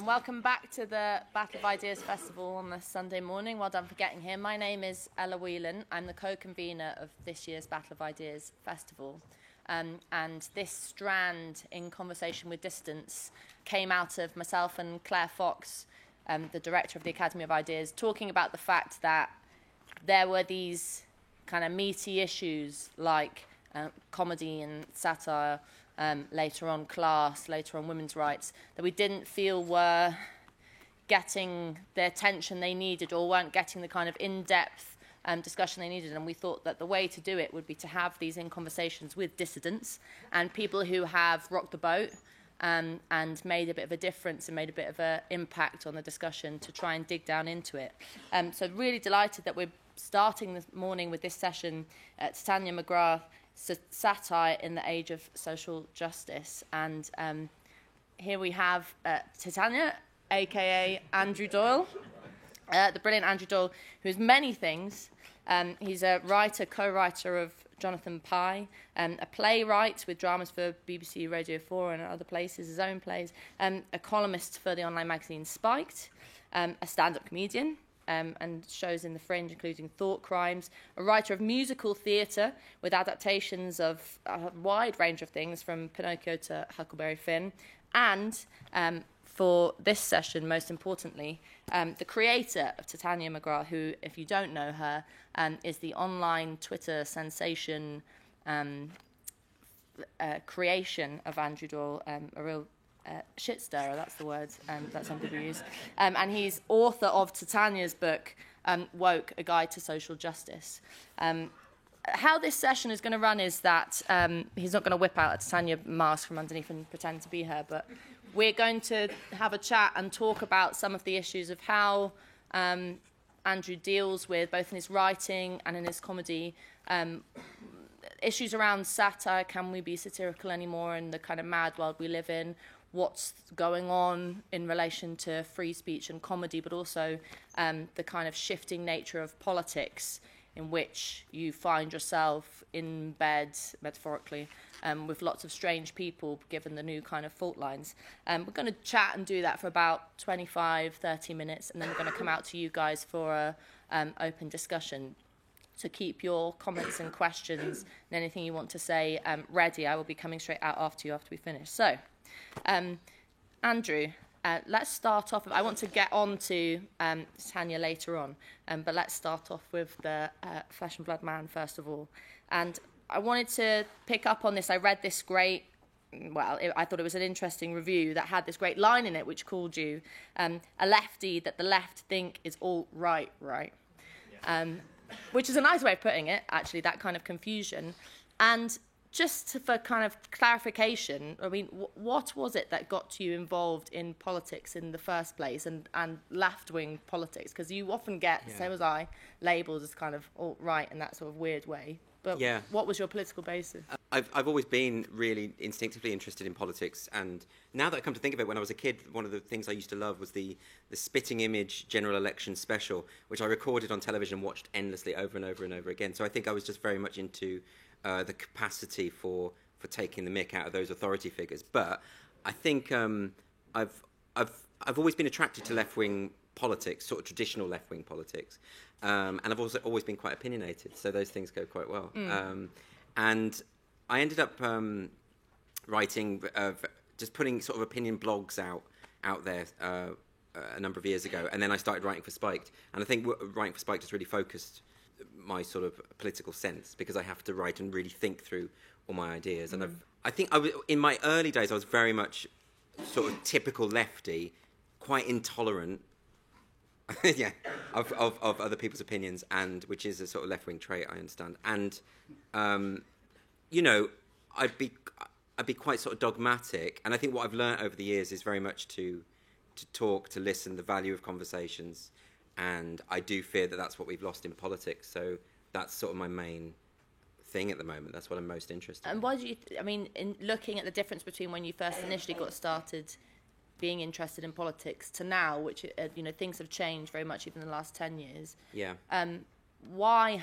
And welcome back to the Battle of Ideas Festival on this Sunday morning. Well done for getting here. My name is Ella Whelan. I'm the co-convener of this year's Battle of Ideas Festival. And this strand in Conversation with Distance came out of myself and Claire Fox, the director of the Academy of Ideas, talking about the fact that there were these kind of meaty issues like comedy and satire, later on class, later on women's rights, that we didn't feel were getting the attention they needed or weren't getting the kind of in-depth discussion they needed. And we thought that the way to do it would be to have these in conversations with dissidents and people who have rocked the boat and made a bit of a difference and made a bit of an impact on the discussion to try and dig down into it. So really delighted that we're starting this morning with this session at Titania McGrath, Satire in the Age of Social Justice. And here we have Titania, a.k.a. Andrew Doyle, the brilliant Andrew Doyle, who is many things. He's a writer, co-writer of Jonathan Pie, a playwright with dramas for BBC Radio 4 and other places, his own plays, a columnist for the online magazine Spiked, a stand-up comedian, and shows in the Fringe, including Thought Crimes, a writer of musical theatre with adaptations of a wide range of things, from Pinocchio to Huckleberry Finn, and for this session, most importantly, the creator of Titania McGrath, who, if you don't know her, is the online Twitter sensation creation of Andrew Doyle, a real shit stirrer, that's the word that some people use. And he's author of Titania's book, Woke, A Guide to Social Justice. How this session is going to run is that he's not going to whip out a Titania mask from underneath and pretend to be her, but we're going to have a chat and talk about some of the issues of how Andrew deals with, both in his writing and in his comedy, issues around satire. Can we be satirical anymore in the kind of mad world we live in? What's going on in relation to free speech and comedy, but also the kind of shifting nature of politics, in which you find yourself in bed, metaphorically, with lots of strange people, given the new kind of fault lines. We're going to chat and do that for about 25, 30 minutes, and then we're going to come out to you guys for an open discussion. So keep your comments and questions and anything you want to say ready. I will be coming straight out after you after we finish. So, Andrew, let's start off. I want to get on to Titania later on, but let's start off with the Flesh and Blood Man first of all. And I wanted to pick up on this. I read this great, I thought it was an interesting review that had this great line in it, which called you a lefty that the left think is all right. Yeah. Which is a nice way of putting it, actually, that kind of confusion. And just for kind of clarification, I mean, what was it that got you involved in politics in the first place, and left-wing politics? Because you often get, same as I, labelled as kind of alt-right in that sort of weird way. But what was your political basis? I've always been really instinctively interested in politics, and now that I come to think of it, when I was a kid, one of the things I used to love was the Spitting Image general election special, which I recorded on television and watched endlessly over and over and over again. So I think I was just very much into the capacity for taking the mick out of those authority figures. But I think I've always been attracted to left-wing politics, sort of traditional left-wing politics, and I've also always been quite opinionated, so those things go quite well. And I ended up writing, just putting sort of opinion blogs out there a number of years ago, and then I started writing for Spiked. And I think writing for Spiked has really focused my sort of political sense, because I have to write and really think through all my ideas. And I think in my early days, I was very much sort of typical lefty, quite intolerant, of other people's opinions, and which is a sort of left-wing trait, I understand. And I'd be quite sort of dogmatic. And I think what I've learnt over the years is very much to talk, to listen, the value of conversations. And I do fear that that's what we've lost in politics. So that's sort of my main thing at the moment. That's what I'm most interested in. And why do you, in looking at the difference between when you first initially got started being interested in politics to now, which, things have changed very much even in the last 10 years. Yeah. Why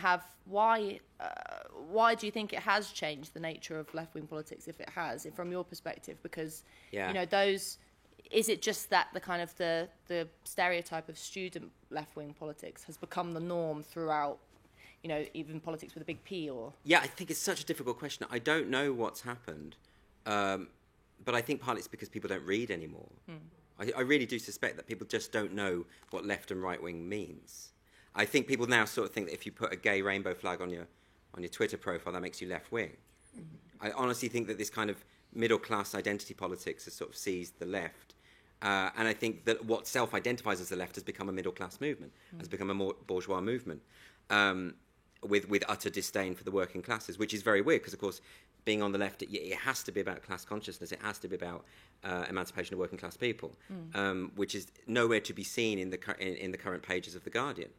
do you think it has changed the nature of left-wing politics, if it has, from your perspective? Because, those is it just that the kind of the stereotype of student left-wing politics has become the norm throughout, even politics with a big P? Or yeah, I think it's such a difficult question. I don't know what's happened, but I think partly it's because people don't read anymore. I really do suspect that people just don't know what left and right wing means. I think people now sort of think that if you put a gay rainbow flag on your Twitter profile, that makes you left wing. I honestly think that this kind of middle class identity politics has sort of seized the left. And I think that what self-identifies as the left has become a middle class movement, has become a more bourgeois movement, with utter disdain for the working classes, which is very weird because, of course, being on the left, it has to be about class consciousness. It has to be about emancipation of working class people, which is nowhere to be seen in the current pages of The Guardian.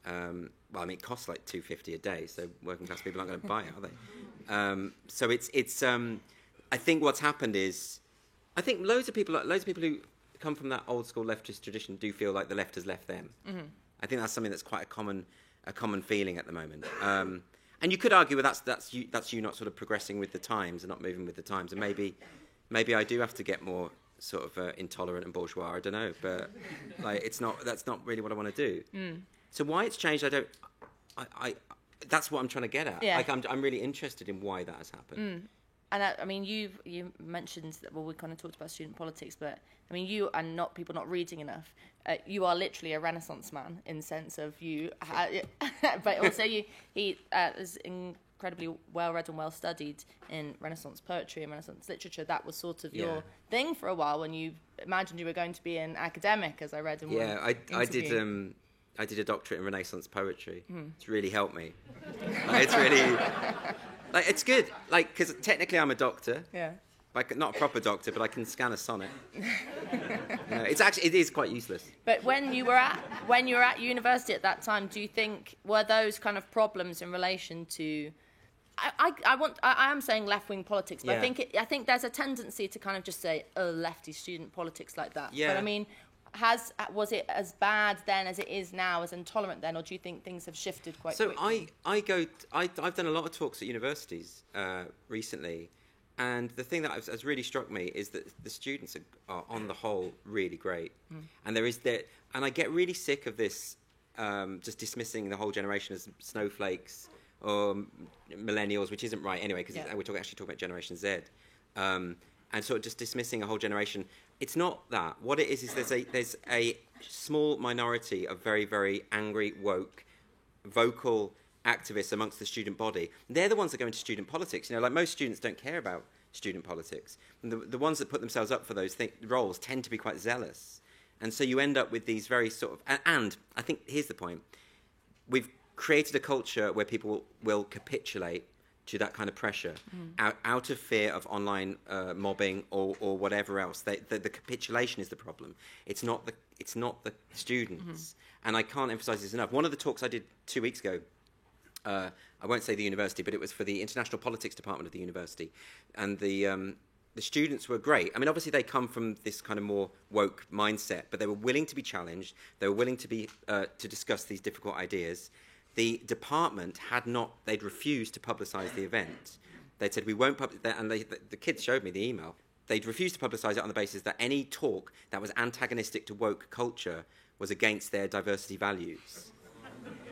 Well, I mean, it costs like $2.50 a day, so working class people aren't going to buy it, are they? So it's. I think what's happened is, I think loads of people who come from that old school leftist tradition do feel like the left has left them. I think that's something that's quite a common feeling at the moment. And you could argue, well, that's you not sort of progressing with the times and not moving with the times. And maybe I do have to get more sort of intolerant and bourgeois. I don't know, but like that's not really what I want to do. So why it's changed, I that's what I'm trying to get at. Yeah. Like I'm really interested in why that has happened. And I mean, you mentioned that. Well, we kind of talked about student politics, but I mean, you and not people not reading enough. You are literally a Renaissance man in the sense of you, but also he is incredibly well read and well studied in Renaissance poetry and Renaissance literature. That was sort of your thing for a while when you imagined you were going to be an academic, as I read in one interview. I did a doctorate in Renaissance poetry. It's really helped me. It's really. Like, it's good, like, because technically I'm a doctor. Yeah. Like, not a proper doctor, but I can scan a sonnet. It is quite useless. But when you were at university at that time, do you think were those kind of problems in relation to? I am saying left-wing politics, but I think there's a tendency to kind of just say, oh, lefty student politics like that. Yeah. But I mean, was it as bad then as it is now, as intolerant then, or do you think things have shifted quite quickly? I've done a lot of talks at universities recently, and the thing that has really struck me is that the students are on the whole really great, and and I get really sick of this just dismissing the whole generation as snowflakes or millennials, which isn't right anyway, because we're actually talking about Generation Z, and sort of just dismissing a whole generation. It's not that. What it is there's a small minority of very, very angry, woke, vocal activists amongst the student body. They're the ones that go into student politics. Like most students don't care about student politics. And the ones that put themselves up for those roles tend to be quite zealous. And so you end up with these very sort of... And I think here's the point. We've created a culture where people will capitulate to that kind of pressure, out of fear of online mobbing or whatever else. The capitulation is the problem. It's not the students. And I can't emphasise this enough. One of the talks I did 2 weeks ago, I won't say the university, but it was for the International Politics Department of the university, and the students were great. I mean, obviously they come from this kind of more woke mindset, but they were willing to be challenged. They were willing to discuss these difficult ideas. The department they'd refused to publicise the event. They'd said, we won't publish that, and the kids showed me the email. They'd refused to publicise it on the basis that any talk that was antagonistic to woke culture was against their diversity values.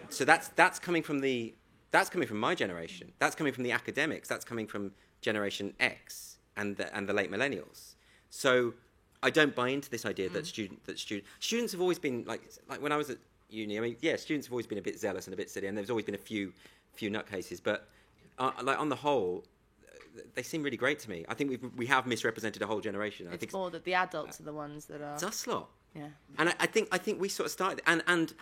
So that's coming from my generation. That's coming from the academics. That's coming from Generation X and the late millennials. So I don't buy into this idea that students have always been like when I was at uni. I mean, students have always been a bit zealous and a bit silly, and there's always been a few nutcases. But like on the whole, they seem really great to me. I think we have misrepresented a whole generation. I think more that the adults are the ones that are. It's us lot. Yeah. And I think we sort of started and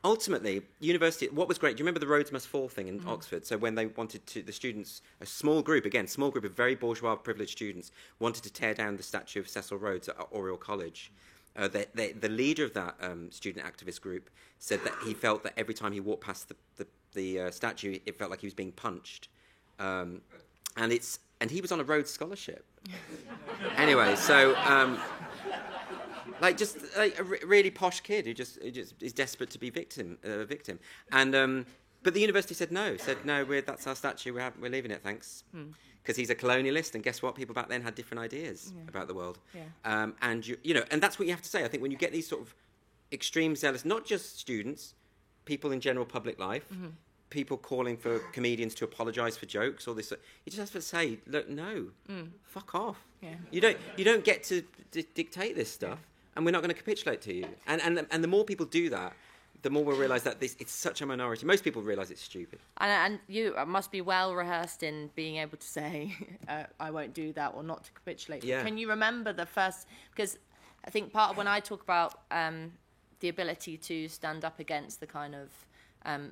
ultimately university. What was great? Do you remember the Rhodes Must Fall thing in Oxford? So when they wanted the students, a small group of very bourgeois privileged students wanted to tear down the statue of Cecil Rhodes at Oriel College. The leader of that student activist group said that he felt that every time he walked past the statue, it felt like he was being punched, and he was on a Rhodes Scholarship. Anyway, so a really posh kid who just is desperate to be victim, and But the university said no. That's our statue. We're leaving it, thanks. Because he's a colonialist, and guess what? People back then had different ideas about the world. Yeah. And and that's what you have to say. I think when you get these sort of extreme zealous, not just students, people in general public life, people calling for comedians to apologise for jokes, all this, you just have to say, look, no, fuck off. Yeah. You don't get to dictate this stuff, and we're not going to capitulate to you. And the more people do that, the more we'll realise that it's such a minority. Most people realise it's stupid. And you must be well rehearsed in being able to say, I won't do that, or not to capitulate. Yeah. Can you remember the first... Because I think part of when I talk about the ability to stand up against the kind of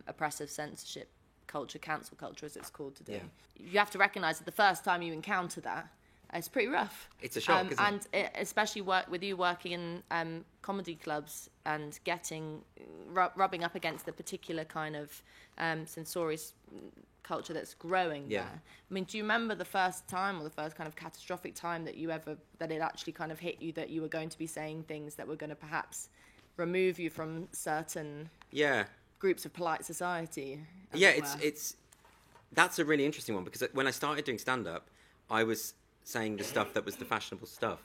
oppressive censorship culture, cancel culture as it's called today, you have to recognise that the first time you encounter that, it's pretty rough. It's a shock, isn't it? And especially with you working in comedy clubs and rubbing up against the particular kind of censorious culture that's growing there. I mean, do you remember the first time, or the first kind of catastrophic time that it actually kind of hit you that you were going to be saying things that were going to perhaps remove you from certain groups of polite society? That's a really interesting one, because when I started doing stand-up, I was saying the stuff that was the fashionable stuff.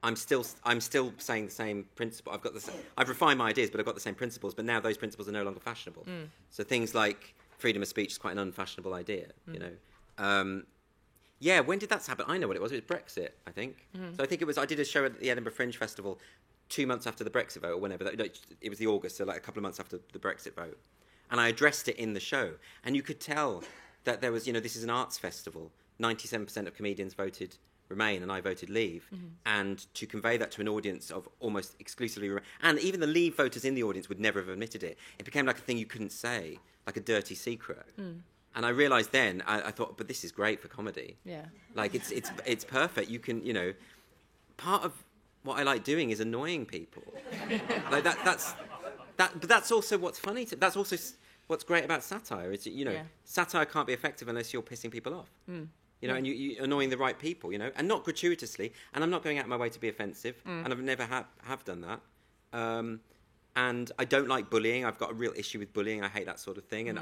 I'm still saying the same principle. I've refined my ideas, but I've got the same principles. But now those principles are no longer fashionable. So things like freedom of speech is quite an unfashionable idea. When did that happen? I know what it was. It was Brexit, I think. So I think it was. I did a show at the Edinburgh Fringe Festival 2 months after the Brexit vote, or whenever. It was the August, so like a couple of months after the Brexit vote, and I addressed it in the show, and you could tell that there was. This is an arts festival. 97% of comedians voted Remain, and I voted Leave. And to convey that to an audience of almost exclusively Remain, and even the Leave voters in the audience would never have admitted it. It became like a thing you couldn't say, like a dirty secret. And I realised then, I thought, but this is great for comedy. Yeah. Like it's perfect. You can, part of what I like doing is annoying people. Like but that's also what's funny. That's also what's great about satire. Is satire can't be effective unless you're pissing people off. And you're annoying the right people, and not gratuitously. And I'm not going out of my way to be offensive, and I've never have done that. And I don't like bullying. I've got a real issue with bullying. I hate that sort of thing,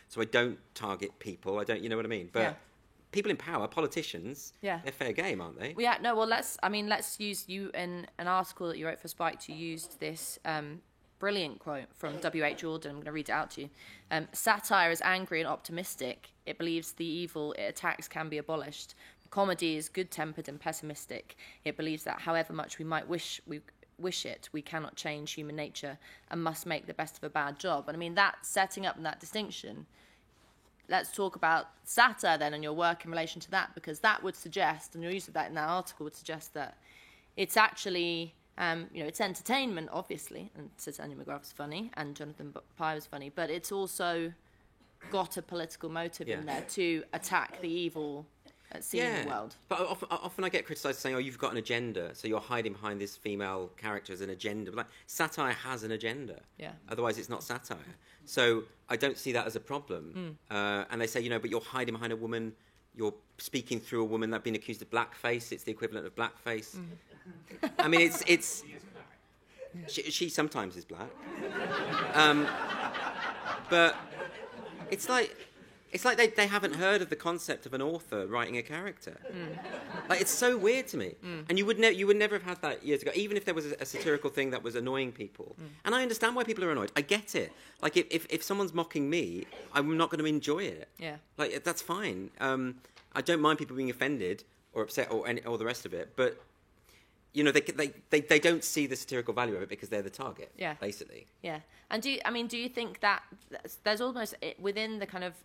so I don't target people. I don't, you know what I mean? But people in power, politicians, they're fair game, aren't they? Let's use you in an article that you wrote for Spiked. You used this brilliant quote from W.H. Auden. I'm going to read it out to you. Satire is angry and optimistic. It believes the evil it attacks can be abolished. Comedy is good-tempered and pessimistic. It believes that however much we might wish it, we cannot change human nature and must make the best of a bad job. And I mean, that setting up that distinction, let's talk about satire then and your work in relation to that, because that would suggest, and your use of that in that article would suggest that it's actually... it's entertainment, obviously, and Titania McGrath is funny, and Jonathan Pye was funny, but it's also got a political motive in there to attack the evil seen in the world. But often I get criticised saying, you've got an agenda, so you're hiding behind this female character as an agenda. But satire has an agenda. Yeah. Otherwise, it's not satire. So I don't see that as a problem. And they say, but you're hiding behind a woman, you're speaking through a woman that's been accused of blackface, it's the equivalent of blackface. I mean, it's she sometimes is black, but it's like they haven't heard of the concept of an author writing a character. Like, it's so weird to me. And you would never have had that years ago, even if there was a satirical thing that was annoying people. And I understand why people are annoyed. I get it. Like, if someone's mocking me, I'm not going to enjoy it. Yeah. Like, that's fine. I don't mind people being offended or upset or the rest of it, but. They don't see the satirical value of it because they're the target, basically. Yeah. And do you think that there's almost, within the kind of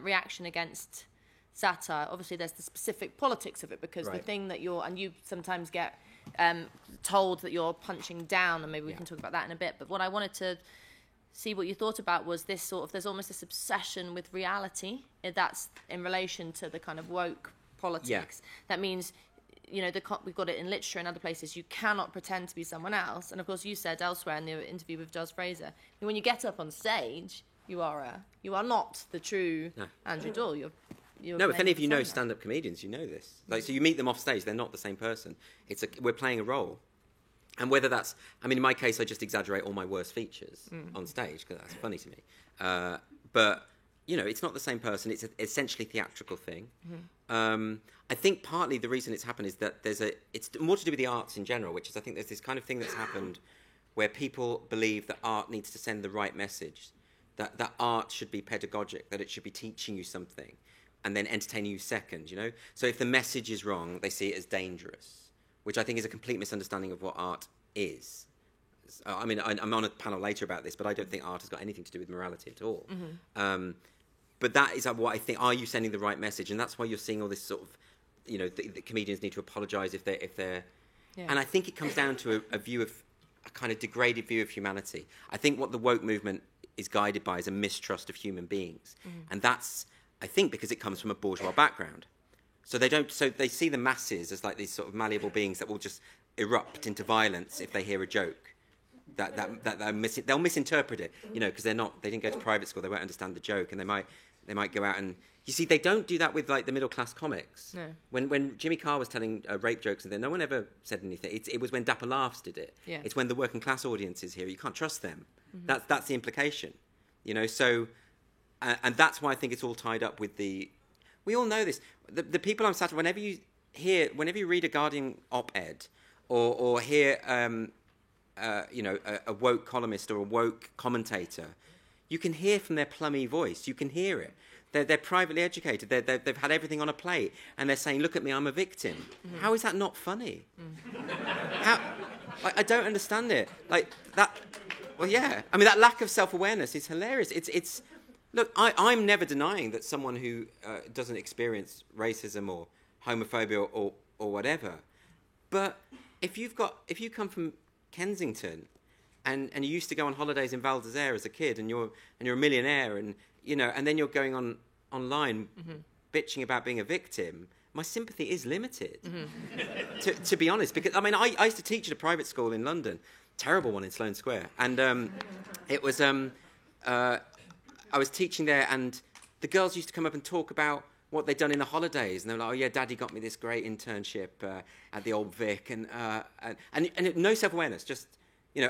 reaction against satire, obviously there's the specific politics of it, because the thing that you sometimes get told that you're punching down, and maybe we can talk about that in a bit, but what I wanted to see what you thought about was this sort of, there's almost this obsession with reality, that's in relation to the kind of woke politics. That means... we've got it in literature and other places. You cannot pretend to be someone else. And of course, you said elsewhere in the interview with Giles Fraser, when you get up on stage, you are not the true Andrew Doyle. You're no, if any of you know stand-up comedians, you know this. Like, so you meet them off stage, they're not the same person. We're playing a role. And whether that's, in my case, I just exaggerate all my worst features on stage because that's funny to me. but it's not the same person. It's an essentially theatrical thing. I think partly the reason it's happened is that it's more to do with the arts in general, which is I think there's this kind of thing that's happened where people believe that art needs to send the right message, that art should be pedagogic, that it should be teaching you something, and then entertaining you second. So if the message is wrong, they see it as dangerous, which I think is a complete misunderstanding of what art is. I mean, I'm on a panel later about this, but I don't think art has got anything to do with morality at all. But that is what I think. Are you sending the right message? And that's why you're seeing all this sort of, the comedians need to apologise if they're. Yeah. And I think it comes down to a kind of degraded view of humanity. I think what the woke movement is guided by is a mistrust of human beings, and that's, I think, because it comes from a bourgeois background. So they see the masses as like these sort of malleable beings that will just erupt into violence if they hear a joke. They'll misinterpret it, because they didn't go to private school, they won't understand the joke, and they might go out and, you see, they don't do that with like the middle class comics. No. When Jimmy Carr was telling rape jokes and then no one ever said anything. It was when Dapper Laughs did it. Yeah. It's when the working class audience is here. You can't trust them. That's the implication, So, and that's why I think it's all tied up with we all know this. The people I'm sat with, whenever you read a Guardian op-ed or hear a woke columnist or a woke commentator, you can hear from their plummy voice. You can hear it. They're privately educated. They've had everything on a plate, and they're saying, "Look at me, I'm a victim." How is that not funny? How? I don't understand it. Like that. Well, yeah. I mean, that lack of self-awareness is hilarious. It's. Look, I'm never denying that someone who doesn't experience racism or homophobia or whatever, but if you come from Kensington, and you used to go on holidays in Val d'Isere as a kid, and you're a millionaire, and and then you're going online bitching about being a victim. My sympathy is limited, to be honest, because I mean I used to teach at a private school in London, terrible one in Sloane Square, and it was I was teaching there, and the girls used to come up and talk about what they'd done in the holidays, and they were like, "Oh yeah, Daddy got me this great internship at the Old Vic," and no self-awareness, just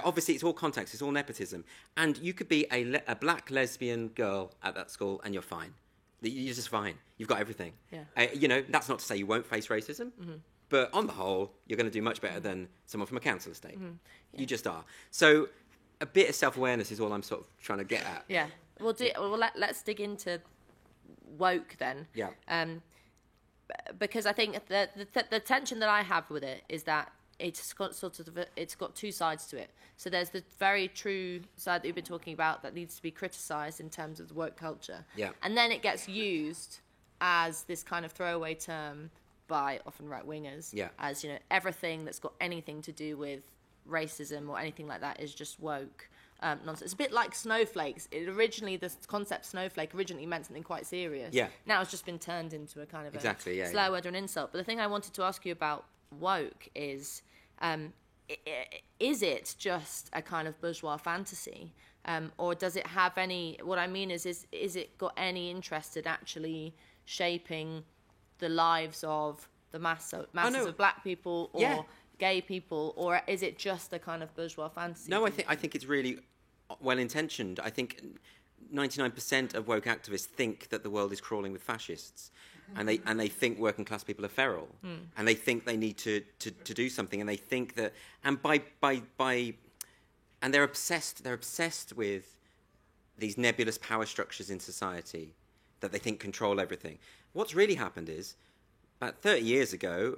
obviously it's all context, it's all nepotism, and you could be a black lesbian girl at that school, and you're fine. You're just fine. You've got everything. Yeah. That's not to say you won't face racism, but on the whole, you're going to do much better than someone from a council estate. Yeah. You just are. So a bit of self-awareness is all I'm sort of trying to get at. Yeah. Let's dig into woke then. Yeah. Because I think the tension that I have with it is that it's got two sides to it. So there's the very true side that we've been talking about that needs to be criticised in terms of the woke culture. Yeah. And then it gets used as this kind of throwaway term by often right-wingers. Yeah. As, everything that's got anything to do with racism or anything like that is just woke. Nonsense. It's a bit like snowflakes. The concept snowflake originally meant something quite serious. Yeah. Now it's just been turned into a kind of a slur word or an insult. But the thing I wanted to ask you about woke is it just a kind of bourgeois fantasy? Or does it have any... What I mean is it got any interest in actually shaping the lives of the masses of black people or gay people, or is it just a kind of bourgeois fantasy? No, I think it's really well-intentioned. I think 99% of woke activists think that the world is crawling with fascists, and they think working class people are feral, and they think they need to do something, and they think that, and and they're obsessed with these nebulous power structures in society that they think control everything. What's really happened is, about 30 years ago,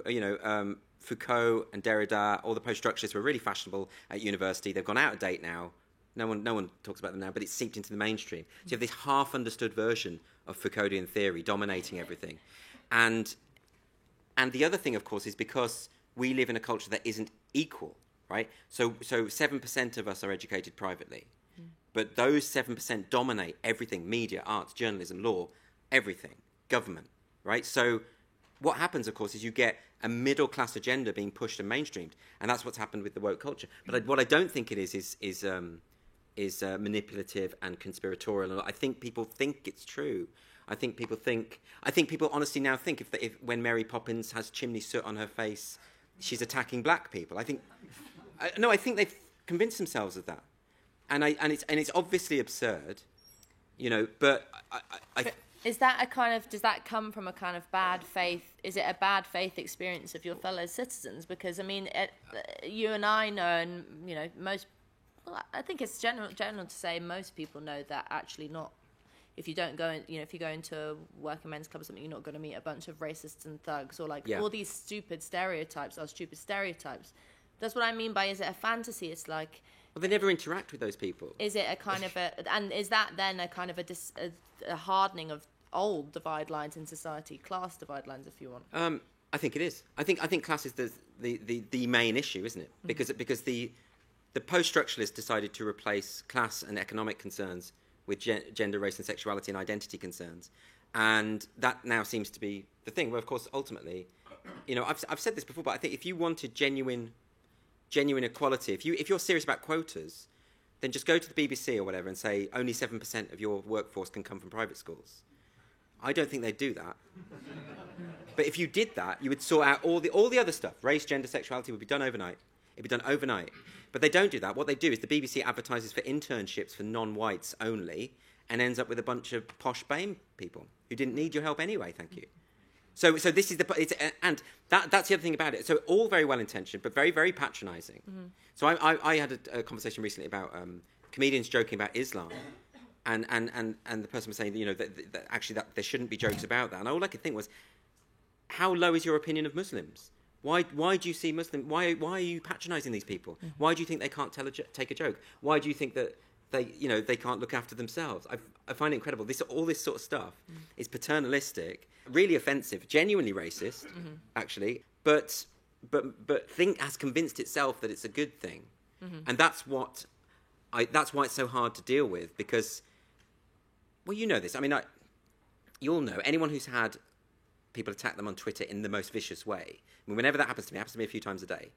Foucault and Derrida, all the post-structurists were really fashionable at university. They've gone out of date now. No one talks about them now, but it's seeped into the mainstream. So you have this half-understood version of Foucauldian theory dominating everything. And the other thing, of course, is because we live in a culture that isn't equal, right? So 7% of us are educated privately. But those 7% dominate everything: media, arts, journalism, law, everything, government, right? So what happens, of course, is you get a middle-class agenda being pushed and mainstreamed, and that's what's happened with the woke culture. But what I don't think it is manipulative and conspiratorial. And I think people think it's true. I think people honestly now think if when Mary Poppins has chimney soot on her face, she's attacking black people. I think they've convinced themselves of that, and it's obviously absurd. you know. But is that a kind of, does that come from a kind of bad faith? Is it a bad faith experience of your fellow citizens? Because I mean, you and I know, and you know, most. Well, I think it's general to say most people know that actually not. If you don't go in, you know, if you go into a working men's club or something, you're not going to meet a bunch of racists and thugs or like all these stupid stereotypes. That's what I mean by, is it a fantasy? It's like, well, they never interact with those people. Is it a kind of and is that then a kind of a hardening of old divide lines in society, class divide lines, if you want? I think it is. I think class is the main issue, isn't it? Because the post-structuralists decided to replace class and economic concerns with gender, race, and sexuality and identity concerns, and that now seems to be the thing. Well, of course, ultimately, you know, I've said this before, but I think if you wanted genuine equality, if you're serious about quotas, then just go to the BBC or whatever and say only 7% of your workforce can come from private schools. I don't think they'd do that. But if you did that, you would sort out all the other stuff. Race, gender, sexuality would be done overnight. It'd be done overnight. But they don't do that. What they do is the BBC advertises for internships for non-whites only and ends up with a bunch of posh BAME people who didn't need your help anyway, thank you. So this is and that's the other thing about it. So all very well-intentioned, but very, very patronising. Mm-hmm. So I had a conversation recently about comedians joking about Islam, and the person was saying, you know, that actually there shouldn't be jokes about that. And all I could think was, how low is your opinion of Muslims? Why do you see Muslim? Why are you patronising these people? Mm-hmm. Why do you think they can't take a joke? Why do you think that they can't look after themselves? I find it incredible. All this sort of stuff is paternalistic, really offensive, genuinely racist, actually. But has convinced itself that it's a good thing, and that's why it's so hard to deal with, because, well, you know this. I mean, you'll know, anyone who's had people attack them on Twitter in the most vicious way. I mean, whenever that happens to me, it happens to me a few times a day.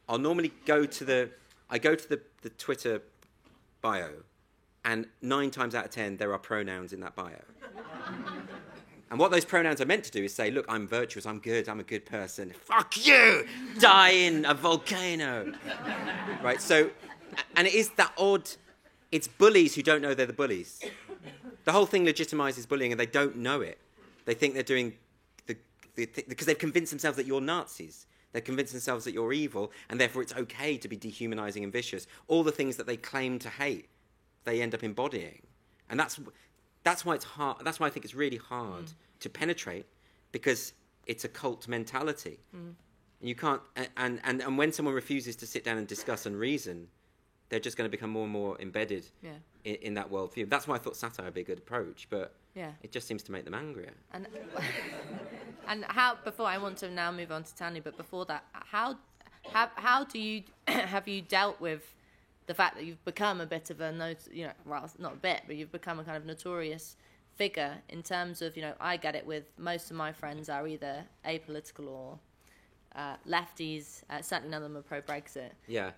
I'll normally go to the Twitter bio, and 9 times out of 10 there are pronouns in that bio. And what those pronouns are meant to do is say, look, I'm virtuous, I'm good, I'm a good person. Fuck you! Die in a volcano! Right, so, and it is that odd, it's bullies who don't know they're the bullies. The whole thing legitimises bullying and they don't know it. They think they're doing because they've convinced themselves that you're Nazis. They've convinced themselves that you're evil, and therefore it's okay to be dehumanising and vicious. All the things that they claim to hate, they end up embodying. And that's why it's hard. That's why I think it's really hard to penetrate, because it's a cult mentality. And you can't. And when someone refuses to sit down and discuss and reason, they're just going to become more and more embedded in that worldview. That's why I thought satire would be a good approach, but it just seems to make them angrier. And how? Before I want to now move on to Tanya, but before that, how do you have you dealt with the fact that you've become a bit of a well, not a bit, but you've become a kind of notorious figure in terms of, you know, I get it with most of my friends are either apolitical or lefties. Certainly none of them are pro-Brexit. Yeah.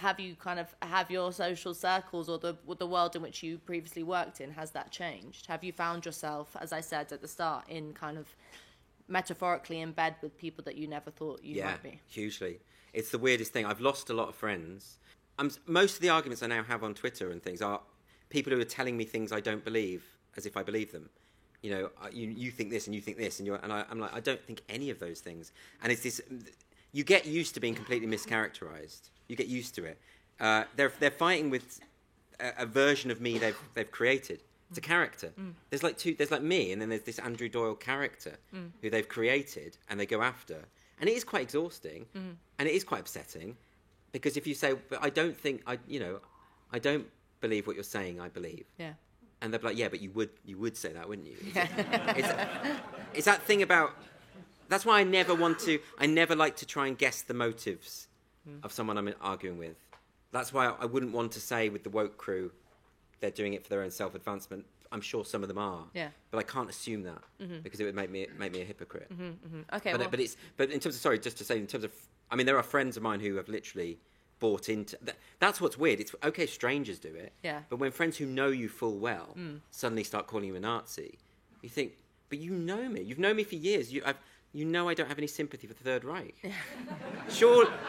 Have your social circles or the world in which you previously worked in, has that changed? Have you found yourself, as I said at the start, in kind of metaphorically in bed with people that you never thought you might be? Yeah, hugely. It's the weirdest thing. I've lost a lot of friends. Most of the arguments I now have on Twitter and things are people who are telling me things I don't believe as if I believe them. You know, you think this and you think this, and I'm like, I don't think any of those things. And it's this, you get used to being completely mischaracterized. You get used to it. They're fighting with a version of me they've created. It's a character. There's like me, and then there's this Andrew Doyle character who they've created and they go after. And it is quite exhausting, and it is quite upsetting, because if you say, but I don't believe what you're saying, I believe. Yeah. And they're like, yeah, but you would say that, wouldn't you? It's that thing about. That's why I never like to try and guess the motives of someone I'm arguing with. That's why I wouldn't want to say with the woke crew they're doing it for their own self-advancement. I'm sure some of them are. Yeah. But I can't assume that because it would make me a hypocrite. Okay. But in terms of, just to say, in terms of, I mean, there are friends of mine who have literally bought into. That's what's weird. It's okay, strangers do it. Yeah. But when friends who know you full well suddenly start calling you a Nazi, you think, but you know me. You've known me for years. You know I don't have any sympathy for the Third Reich. Yeah.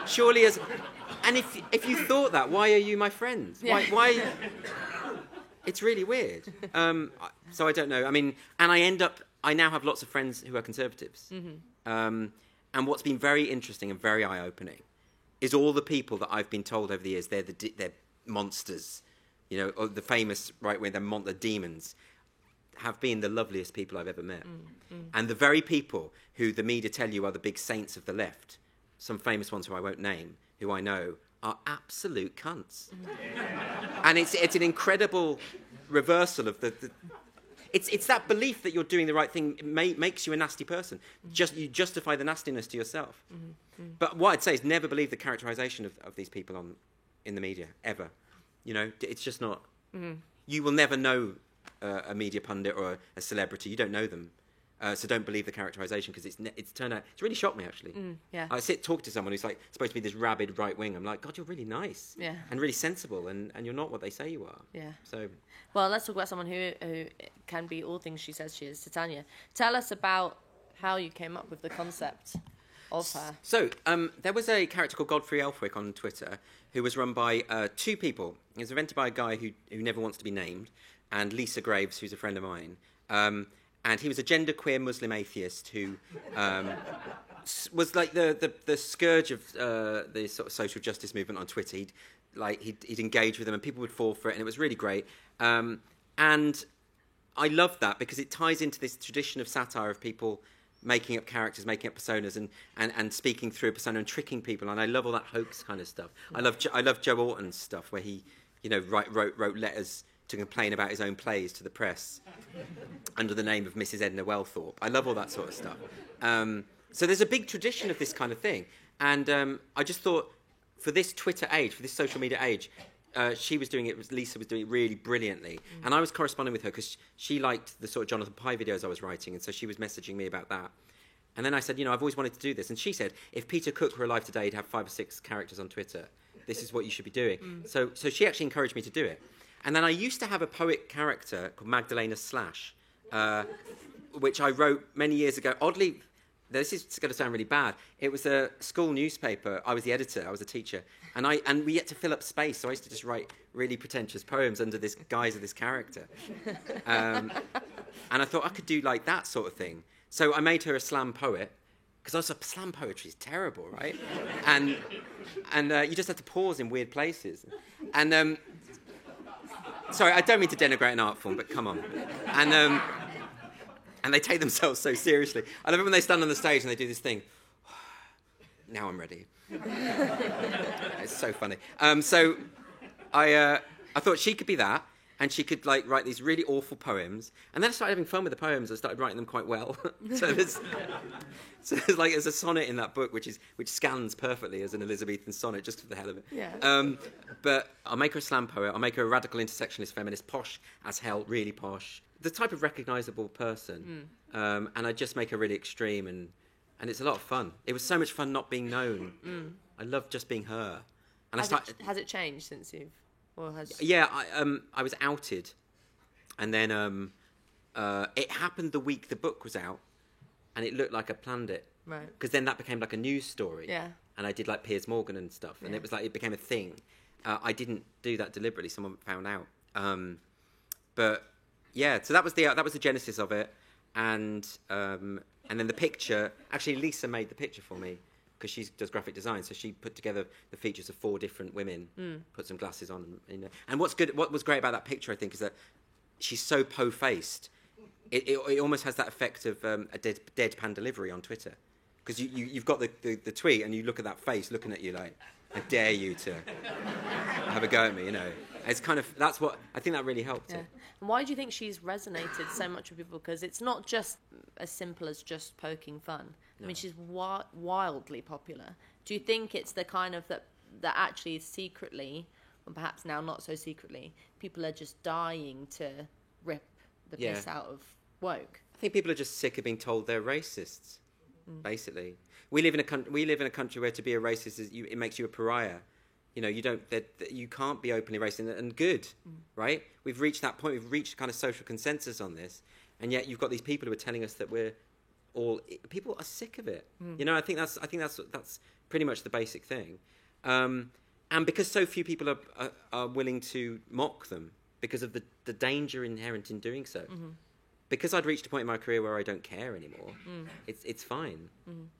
Surely and if you thought that, why are you my friend? Yeah. Why It's really weird. So I don't know. I mean, and I now have lots of friends who are conservatives. And what's been very interesting and very eye-opening is all the people that I've been told over the years they're monsters, or the famous right-wing, they're demons, have been the loveliest people I've ever met. And the very people who the media tell you are the big saints of the left, some famous ones who I won't name, who I know, are absolute cunts. And it's an incredible reversal of the it's that belief that you're doing the right thing makes you a nasty person. You justify the nastiness to yourself. But what I'd say is never believe the characterization of these people in the media, ever. It's just not... You will never know a media pundit or a celebrity. You don't know them. So don't believe the characterization, because it's turned out... It's really shocked me, actually. Yeah. I talk to someone who's like supposed to be this rabid right wing. I'm like, God, you're really nice. Yeah. And really sensible, and you're not what they say you are. Yeah. So... Well, let's talk about someone who can be all things she says she is, Titania. Tell us about how you came up with the concept of her. So, there was a character called Godfrey Elfwick on Twitter who was run by two people. It was invented by a guy who never wants to be named, and Lisa Graves, who's a friend of mine. And he was a genderqueer Muslim atheist who was like the scourge of the sort of social justice movement on Twitter. He'd engage with them, and people would fall for it, and it was really great. And I loved that because it ties into this tradition of satire of people making up characters, making up personas, and speaking through a persona and tricking people. And I love all that hoax kind of stuff. I love Joe Orton's stuff where he, wrote letters to complain about his own plays to the press under the name of Mrs. Edna Wellthorpe. I love all that sort of stuff. So there's a big tradition of this kind of thing. And I just thought, for this Twitter age, for this social media age, Lisa was doing it really brilliantly. And I was corresponding with her because she liked the sort of Jonathan Pye videos I was writing, and so she was messaging me about that. And then I said, I've always wanted to do this. And she said, if Peter Cook were alive today, he'd have 5 or 6 characters on Twitter. This is what you should be doing. So she actually encouraged me to do it. And then I used to have a poet character called Magdalena Slash, which I wrote many years ago. Oddly, this is going to sound really bad. It was a school newspaper. I was the editor. I was a teacher. And we had to fill up space, so I used to just write really pretentious poems under this guise of this character. And I thought I could do like that sort of thing. So I made her a slam poet, because also slam poetry is terrible, right? And you just have to pause in weird places. And sorry, I don't mean to denigrate an art form, but come on. And they take themselves so seriously. I love it when they stand on the stage and they do this thing. Now I'm ready. It's so funny. So I thought she could be that, and she could write these really awful poems. And then I started having fun with the poems. I started writing them quite well. There's a sonnet in that book which scans perfectly as an Elizabethan sonnet, just for the hell of it. Yeah. But I'll make her a slam poet. I'll make her a radical intersectionalist feminist, posh as hell, really posh. The type of recognisable person. And I just make her really extreme, and it's a lot of fun. It was so much fun not being known. I love just being her. And has it changed since you've... Yeah, I was outed, and then it happened the week the book was out, and it looked like I planned it. Right. Because then that became like a news story. Yeah. And I did Piers Morgan and stuff, and it became a thing. I didn't do that deliberately. Someone found out. But yeah, so that was the genesis of it, and then the picture. Actually, Lisa made the picture for me, because she does graphic design, so she put together the features of 4 different women, put some glasses on, and what was great about that picture, I think, is that she's so po-faced. It almost has that effect of a deadpan delivery on Twitter, because you've got the tweet, and you look at that face looking at you like, I dare you to have a go at me, It's kind of, that's what, I think that really helped it. And why do you think she's resonated so much with people? Because it's not just as simple as just poking fun. No. I mean, she's wildly popular. Do you think it's the kind of that actually secretly, or perhaps now not so secretly, people are just dying to rip the piss out of woke? I think people are just sick of being told they're racists, basically. We live in a country where to be a racist it makes you a pariah. You can't be openly racist and good, right? We've reached that point. We've reached kind of social consensus on this, and yet you've got these people who are telling us that people are sick of it. I think that's pretty much the basic thing. And because so few people are willing to mock them, because of the danger inherent in doing so. Because I'd reached a point in my career where I don't care anymore, it's fine.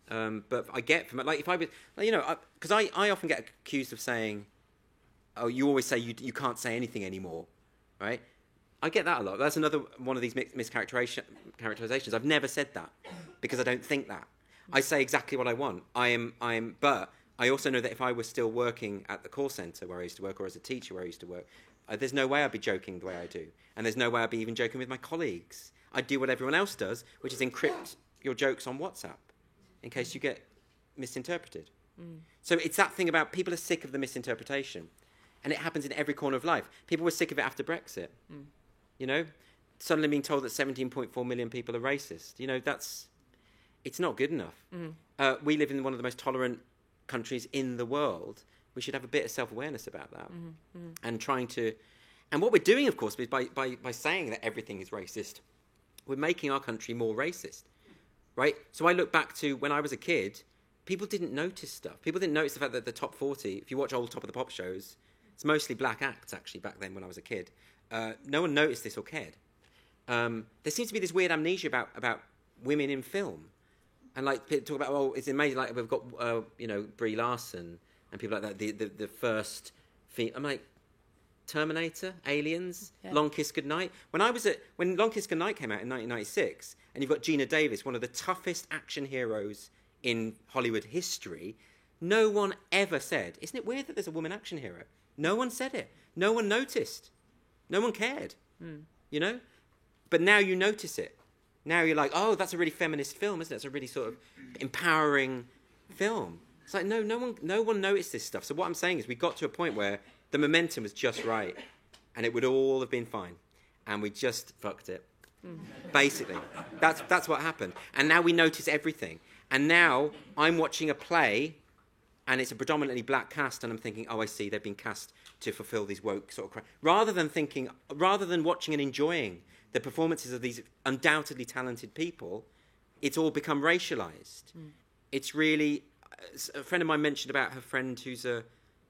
But I get from it, like if I was, you know, because I often get accused of saying, oh, you always say you can't say anything anymore, right? I get that a lot. That's another one of these mischaracterizations. I've never said that because I don't think that. I say exactly what I want. But I also know that if I was still working at the call centre where I used to work, or as a teacher where I used to work, there's no way I'd be joking the way I do. And there's no way I'd be even joking with my colleagues. I'd do what everyone else does, which is encrypt your jokes on WhatsApp in case you get misinterpreted. So it's that thing about people are sick of the misinterpretation. And it happens in every corner of life. People were sick of it after Brexit. You know, suddenly being told that 17.4 million people are racist. You know, it's not good enough. We live in one of the most tolerant countries in the world. We should have a bit of self-awareness about that. And trying to... And what we're doing, of course, is by saying that everything is racist, we're making our country more racist, right? So I look back to when I was a kid, people didn't notice stuff. People didn't notice the fact that the top 40, if you watch old Top of the Pop shows, it's mostly black acts, actually, back then when I was a kid. No one noticed this or cared. There seems to be this weird amnesia about women in film. And like people talk about, oh, it's amazing, like we've got, you know, Brie Larson and people like that, the first... I'm like, Terminator, Aliens, Long Kiss Goodnight. When Long Kiss Goodnight came out in 1996, and you've got Gina Davis, one of the toughest action heroes in Hollywood history, no one ever said, isn't it weird that there's a woman action hero? No one said it. No one noticed. No one cared. You know? But now you notice it. Now you're like, oh, that's a really feminist film, isn't it? It's a really sort of empowering film. It's like, no one noticed this stuff. So what I'm saying is we got to a point where the momentum was just right, and it would all have been fine, and we just fucked it. Basically, that's what happened. And now we notice everything. And now I'm watching a play, and it's a predominantly black cast, and I'm thinking, oh, I see, they've been cast to fulfill these woke sort of rather than watching and enjoying the performances of these undoubtedly talented people, it's all become racialized. It's really... A friend of mine mentioned about her friend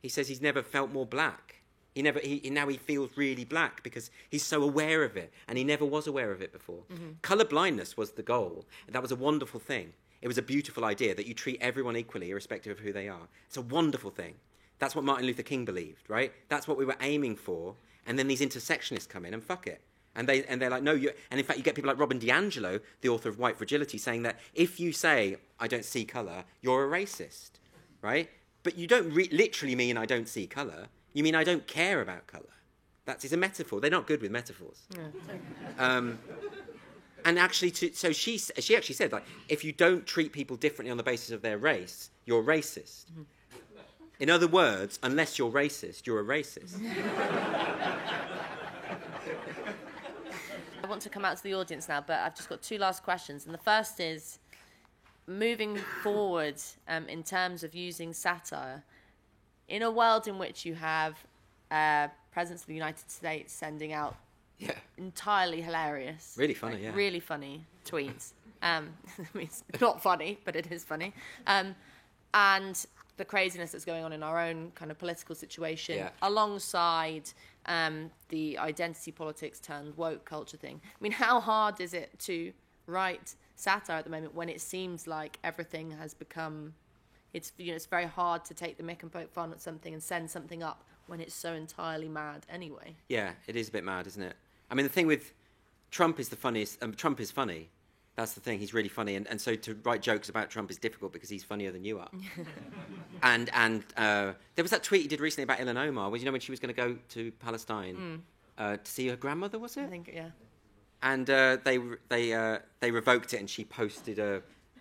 he says he's never felt more black. Now he feels really black because he's so aware of it, and he never was aware of it before. Colour blindness was the goal. That was a wonderful thing. It was a beautiful idea that you treat everyone equally, irrespective of who they are. It's a wonderful thing. That's what Martin Luther King believed, right? That's what we were aiming for. And then these intersectionists come in and fuck it. And they're like, no, and in fact, you get people like Robin DiAngelo, the author of White Fragility, saying that if you say, I don't see colour, you're a racist, right? But you don't literally mean I don't see colour. You mean I don't care about colour. It's a metaphor. They're not good with metaphors. And actually, so she actually said, like, if you don't treat people differently on the basis of their race, you're racist. In other words, unless you're racist, you're a racist. I want to come out to the audience now, but I've just got two last questions. And the first is, moving forward in terms of using satire, in a world in which you have presidents of the United States sending out entirely hilarious, really funny, really funny tweets. I mean, it's not funny, but it is funny. And the craziness that's going on in our own kind of political situation, alongside the identity politics turned woke culture thing. I mean, how hard is it to write satire at the moment when it seems like everything has become... It's very hard to take the mick and poke fun at something and send something up when it's so entirely mad anyway. Yeah, it is a bit mad, isn't it? I mean, the thing with Trump is the funniest. Trump is funny. That's the thing. He's really funny, and so to write jokes about Trump is difficult because he's funnier than you are. and there was that tweet he did recently about Ilhan Omar, when she was going to go to Palestine to see her grandmother, was it? I think, yeah. And they revoked it, and she posted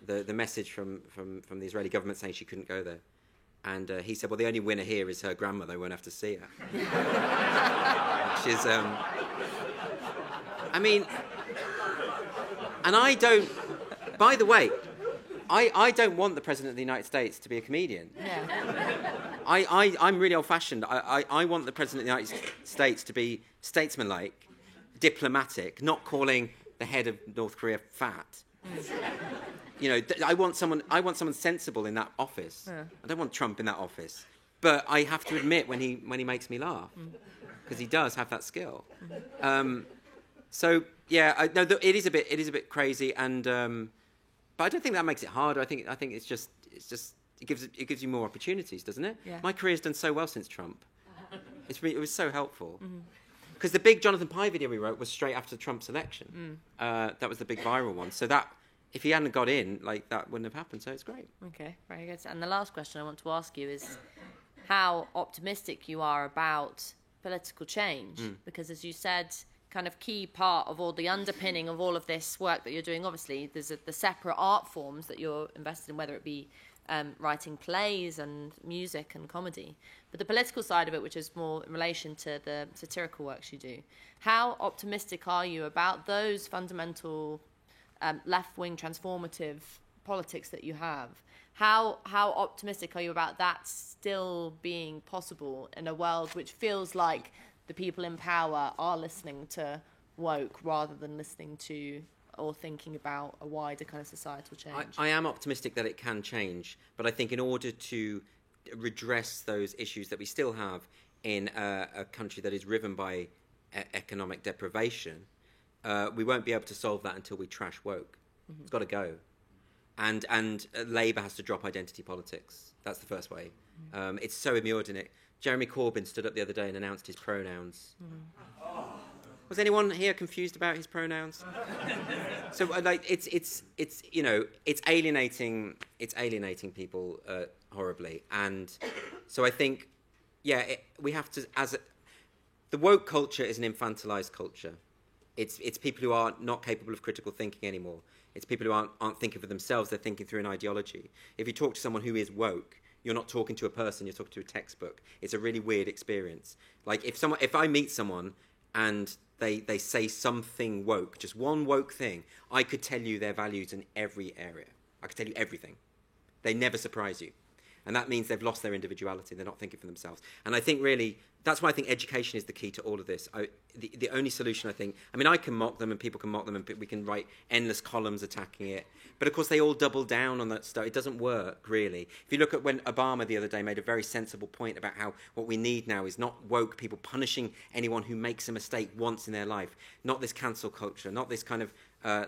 the message from the Israeli government saying she couldn't go there. And he said, well, the only winner here is her grandmother. We won't have to see her. Which is, I mean, and I don't, by the way, I don't want the President of the United States to be a comedian. Yeah. I'm really old-fashioned. I want the President of the United States to be statesmanlike, diplomatic, not calling the head of North Korea fat. I want someone sensible in that office. Yeah. I don't want Trump in that office. But I have to admit when he makes me laugh. because he does have that skill. So yeah, no, it is a bit crazy, and but I don't think that makes it harder. I think it's just it gives you more opportunities, doesn't it? Yeah. My career's done so well since Trump. It was so helpful. Because the big Jonathan Pye video we wrote was straight after Trump's election. That was the big viral one. So that, if he hadn't got in, like, that wouldn't have happened. So it's great. Okay, very good. And the last question I want to ask you is how optimistic you are about political change. Because as you said, kind of key part of all the underpinning of all of this work that you're doing, obviously, there's the separate art forms that you're invested in, whether it be writing plays and music and comedy. But the political side of it, which is more in relation to the satirical works you do, how optimistic are you about those fundamental left-wing transformative politics that you have? How optimistic are you about that still being possible in a world which feels like the people in power are listening to woke rather than listening to or thinking about a wider kind of societal change? I am optimistic that it can change, but I think in order to redress those issues that we still have in a country that is riven by economic deprivation, we won't be able to solve that until we trash woke. It's got to go. And Labour has to drop identity politics. That's the first way. It's so immured in it. Jeremy Corbyn stood up the other day and announced his pronouns. Was anyone here confused about his pronouns? So, like, it's you know, it's alienating people horribly, and so I think, yeah, we have to, the woke culture is an infantilized culture. It's people who are not capable of critical thinking anymore. It's people who aren't thinking for themselves. They're thinking through an ideology. If you talk to someone who is woke, you're not talking to a person. You're talking to a textbook. It's a really weird experience. Like if I meet someone and they say something woke, just one woke thing, I could tell you their values in every area. I could tell you everything. They never surprise you. And that means they've lost their individuality. They're not thinking for themselves. And I think really, that's why I think education is the key to all of this. The only solution, I mean, I can mock them and people can mock them and we can write endless columns attacking it. But of course, they all double down on that stuff. It doesn't work, really. If you look at when Obama the other day made a very sensible point about how what we need now is not woke people punishing anyone who makes a mistake once in their life, not this cancel culture, not this kind of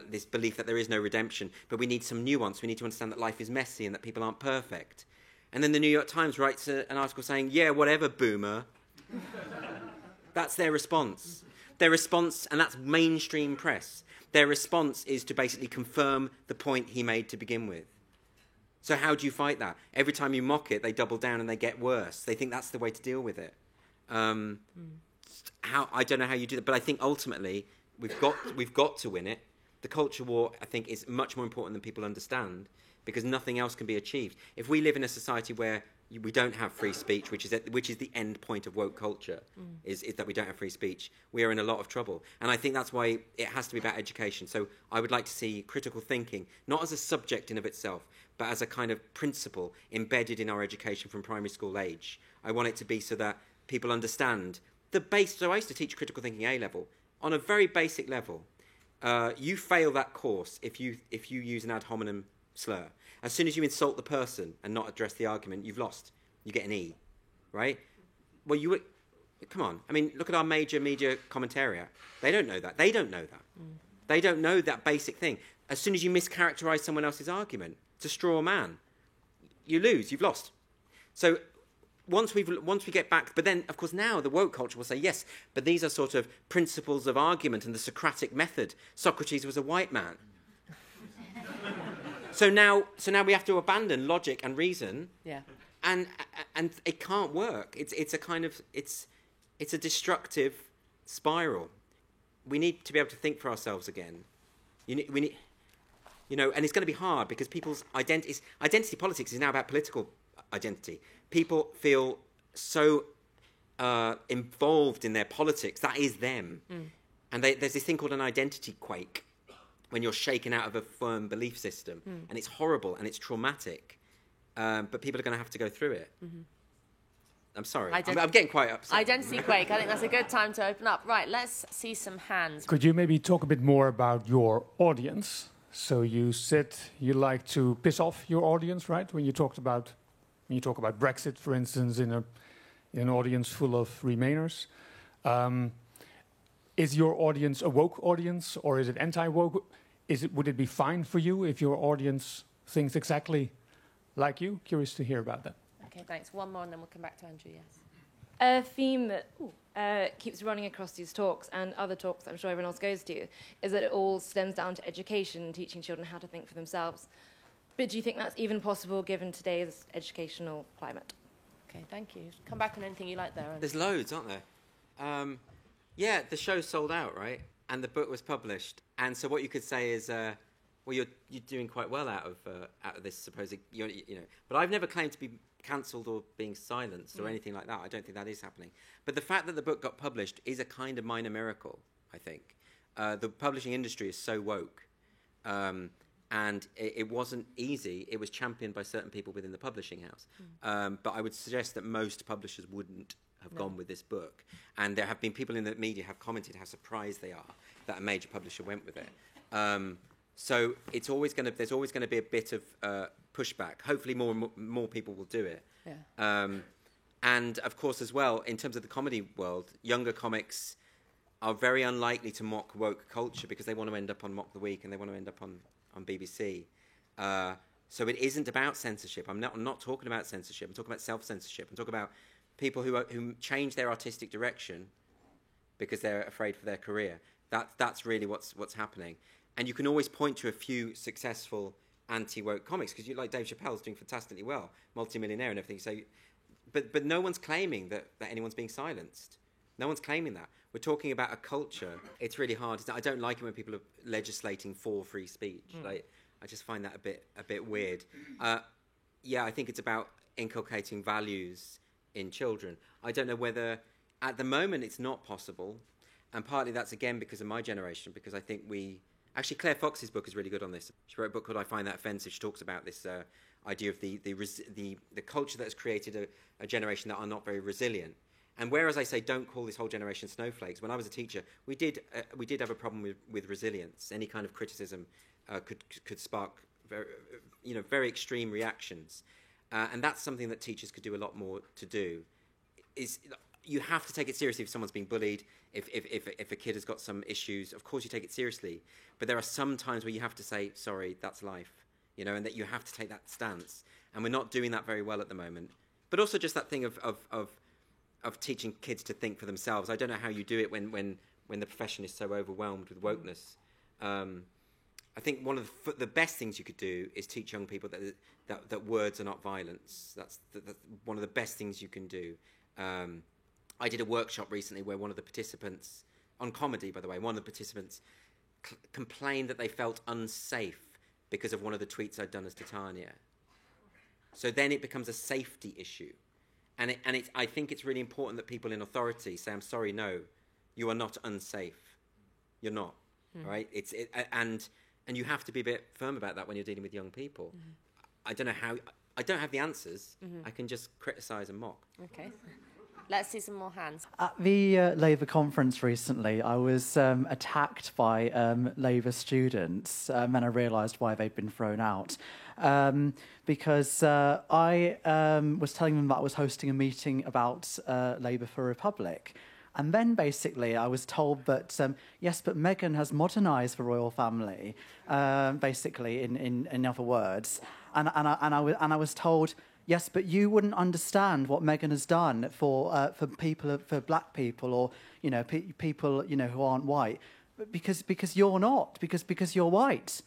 this belief that there is no redemption, but we need some nuance. We need to understand that life is messy and that people aren't perfect. And then the New York Times writes an article saying, yeah, whatever, boomer. That's their response. Their response, and that's mainstream press, their response is to basically confirm the point he made to begin with. So how do you fight that? Every time you mock it, they double down and they get worse. They think that's the way to deal with it. I don't know how you do that, but I think ultimately we've got to win it. The culture war, I think, is much more important than people understand, because nothing else can be achieved. If we live in a society where we don't have free speech, which is the end point of woke culture, is that we don't have free speech, we are in a lot of trouble. And I think that's why it has to be about education. So I would like to see critical thinking, not as a subject in of itself, but as a kind of principle embedded in our education from primary school age. I want it to be so that people understand the base. So I used to teach critical thinking A-level. On a very basic level, you fail that course if you use an ad hominem slur. As soon as you insult the person and not address the argument, you've lost. You get an E, right? Well, come on. I mean, look at our major media commentariat. They don't know that. They don't know that. They don't know that basic thing. As soon as you mischaracterize someone else's argument, it's a straw man. You lose. You've lost. So once we get back, but then, of course, now the woke culture will say, yes, but these are sort of principles of argument and the Socratic method. Socrates was a white man. So now we have to abandon logic and reason, and it can't work. It's a destructive spiral. We need to be able to think for ourselves again. We need, and it's going to be hard because people's identity politics is now about political identity. People feel so involved in their politics. That is them, and there's this thing called an identity quake, when you're shaken out of a firm belief system. And it's horrible and it's traumatic. But people are going to have to go through it. I'm sorry. I'm getting quite upset. Identity quake. I think that's a good time to open up. Right, let's see some hands. Could you maybe talk a bit more about your audience? So you said you like to piss off your audience, right? When you talk about Brexit, for instance, in an audience full of Remainers. Is your audience a woke audience, or is it anti-woke? Would it be fine for you if your audience thinks exactly like you? Curious to hear about that. Okay, thanks. One more and then we'll come back to Andrew, yes. A theme that keeps running across these talks and other talks I'm sure everyone else goes to is that it all stems down to education, teaching children how to think for themselves. But do you think that's even possible given today's educational climate? Okay, thank you. Come back on anything you like there. There's loads, aren't there? Yeah, the show sold out, right? And the book was published. And so what you could say is, well, you're doing quite well out of this supposed, you know. But I've never claimed to be cancelled or being silenced or anything like that. I don't think that is happening. But the fact that the book got published is a kind of minor miracle, I think. The publishing industry is so woke. And it wasn't easy. It was championed by certain people within the publishing house. But I would suggest that most publishers wouldn't have gone with this book. And there have been people in the media have commented how surprised they are that a major publisher went with it. So there's always going to be a bit of pushback. Hopefully more people will do it. Yeah. And of course, as well, in terms of the comedy world, younger comics are very unlikely to mock woke culture because they want to end up on Mock the Week and they want to end up on BBC. So it isn't about censorship. I'm not talking about censorship. I'm talking about self-censorship. I'm talking about people who change their artistic direction because they're afraid for their career. That's really what's happening. And you can always point to a few successful anti-woke comics because like Dave Chappelle's doing fantastically well, multi-millionaire and everything. So, but no one's claiming that anyone's being silenced. No one's claiming that. We're talking about a culture. It's really hard. I don't like it when people are legislating for free speech. Like, I just find that a bit weird. Yeah, I think it's about inculcating values in children. I don't know whether, at the moment, it's not possible. And partly that's, again, because of my generation, because I think actually, Claire Fox's book is really good on this. She wrote a book called I Find That Offensive. She talks about this idea of the culture that has created a generation that are not very resilient. And whereas I say don't call this whole generation snowflakes, when I was a teacher, we did have a problem with resilience. Any kind of criticism could spark very extreme reactions, and that's something that teachers could do a lot more to do. You have to take it seriously if someone's being bullied. If a kid has got some issues, of course you take it seriously. But there are some times where you have to say sorry, that's life, and that you have to take that stance. And we're not doing that very well at the moment. But also just that thing of teaching kids to think for themselves. I don't know how you do it when the profession is so overwhelmed with wokeness. I think one of the best things you could do is teach young people that words are not violence. That's one of the best things you can do. I did a workshop recently where one of the participants, on comedy by the way, one of the participants complained that they felt unsafe because of one of the tweets I'd done as Titania. So then it becomes a safety issue. And I think it's really important that people in authority say, I'm sorry, no, you are not unsafe. You're not, right? And you have to be a bit firm about that when you're dealing with young people. I don't know how, I don't have the answers. I can just criticise and mock. Okay. Let's see some more hands. At the Labour conference recently, I was attacked by Labour students, and I realised why they'd been thrown out. Because I was telling them that I was hosting a meeting about Labour for Republic. And then basically I was told that, yes, but Meghan has modernised the royal family, basically, in other words. And I was told, yes, but you wouldn't understand what Meghan has done for people, for black people, or people who aren't white, because you're not, because you're white.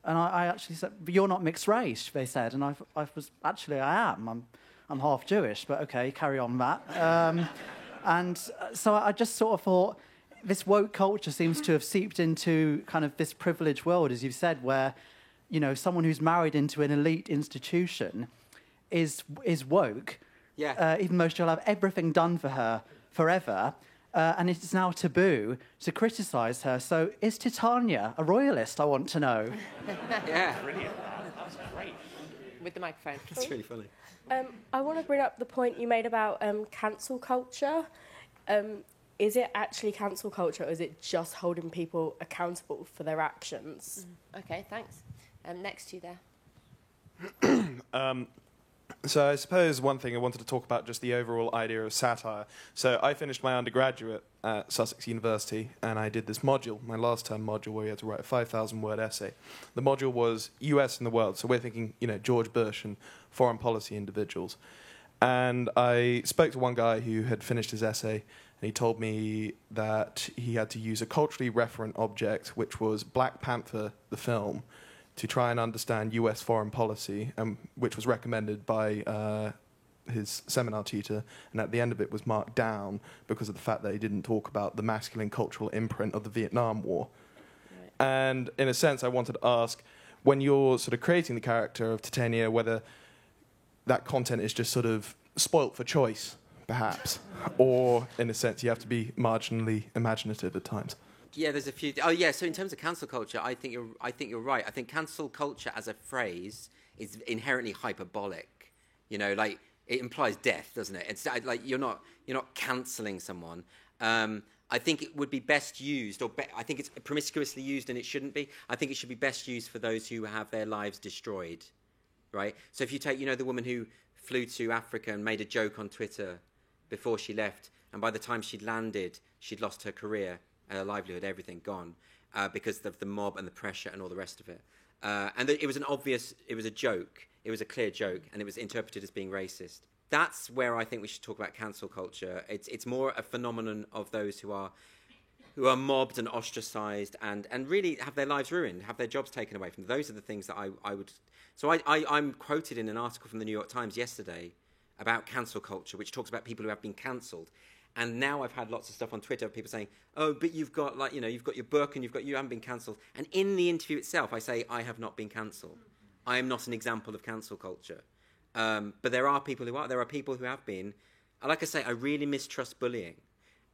And I actually said, but you're not mixed race, they said, and I was actually I am. I'm half Jewish, but okay, carry on that. And so I just sort of thought, this woke culture seems to have seeped into kind of this privileged world, as you've said, where someone who's married into an elite institution is woke, even though she'll have everything done for her forever, and it's now taboo to criticise her. So is Titania a royalist, I want to know? Yeah. Brilliant. That's great. With the microphone. That's really funny. I want to bring up the point you made about cancel culture. Is it actually cancel culture, or is it just holding people accountable for their actions? Okay, thanks. Next to you there. So I suppose one thing I wanted to talk about, just the overall idea of satire. So I finished my undergraduate at Sussex University, and I did this module, my last term module, where you had to write a 5,000-word essay. The module was US and the world, so we're thinking, George Bush and foreign policy individuals. And I spoke to one guy who had finished his essay, and he told me that he had to use a culturally referent object, which was Black Panther, the film, to try and understand US foreign policy, which was recommended by his seminar tutor, and at the end of it was marked down because of the fact that he didn't talk about the masculine cultural imprint of the Vietnam War. Right. And in a sense, I wanted to ask, when you're sort of creating the character of Titania, whether that content is just sort of spoilt for choice, perhaps, or in a sense you have to be marginally imaginative at times. Yeah, there's a few. Oh, yeah. So in terms of cancel culture, I think you're right. I think cancel culture as a phrase is inherently hyperbolic. Like it implies death, doesn't it? It's like you're not cancelling someone. I think it would be best used, I think it's promiscuously used, and it shouldn't be. I think it should be best used for those who have their lives destroyed, right? So if you take, the woman who flew to Africa and made a joke on Twitter before she left, and by the time she'd landed, she'd lost her career. Her livelihood, everything gone, because of the mob and the pressure and all the rest of it. And it was it was a joke. It was a clear joke, and it was interpreted as being racist. That's where I think we should talk about cancel culture. It's more a phenomenon of those who are mobbed and ostracized and really have their lives ruined, have their jobs taken away from them. Those are the things that I would... So I'm quoted in an article from the New York Times yesterday about cancel culture, which talks about people who have been cancelled. And now I've had lots of stuff on Twitter of people saying, oh, but you've got you've got your book and you haven't been cancelled. And in the interview itself, I say, I have not been cancelled. I am not an example of cancel culture. But there are people who are. There are people who have been. Like I say, I really mistrust bullying.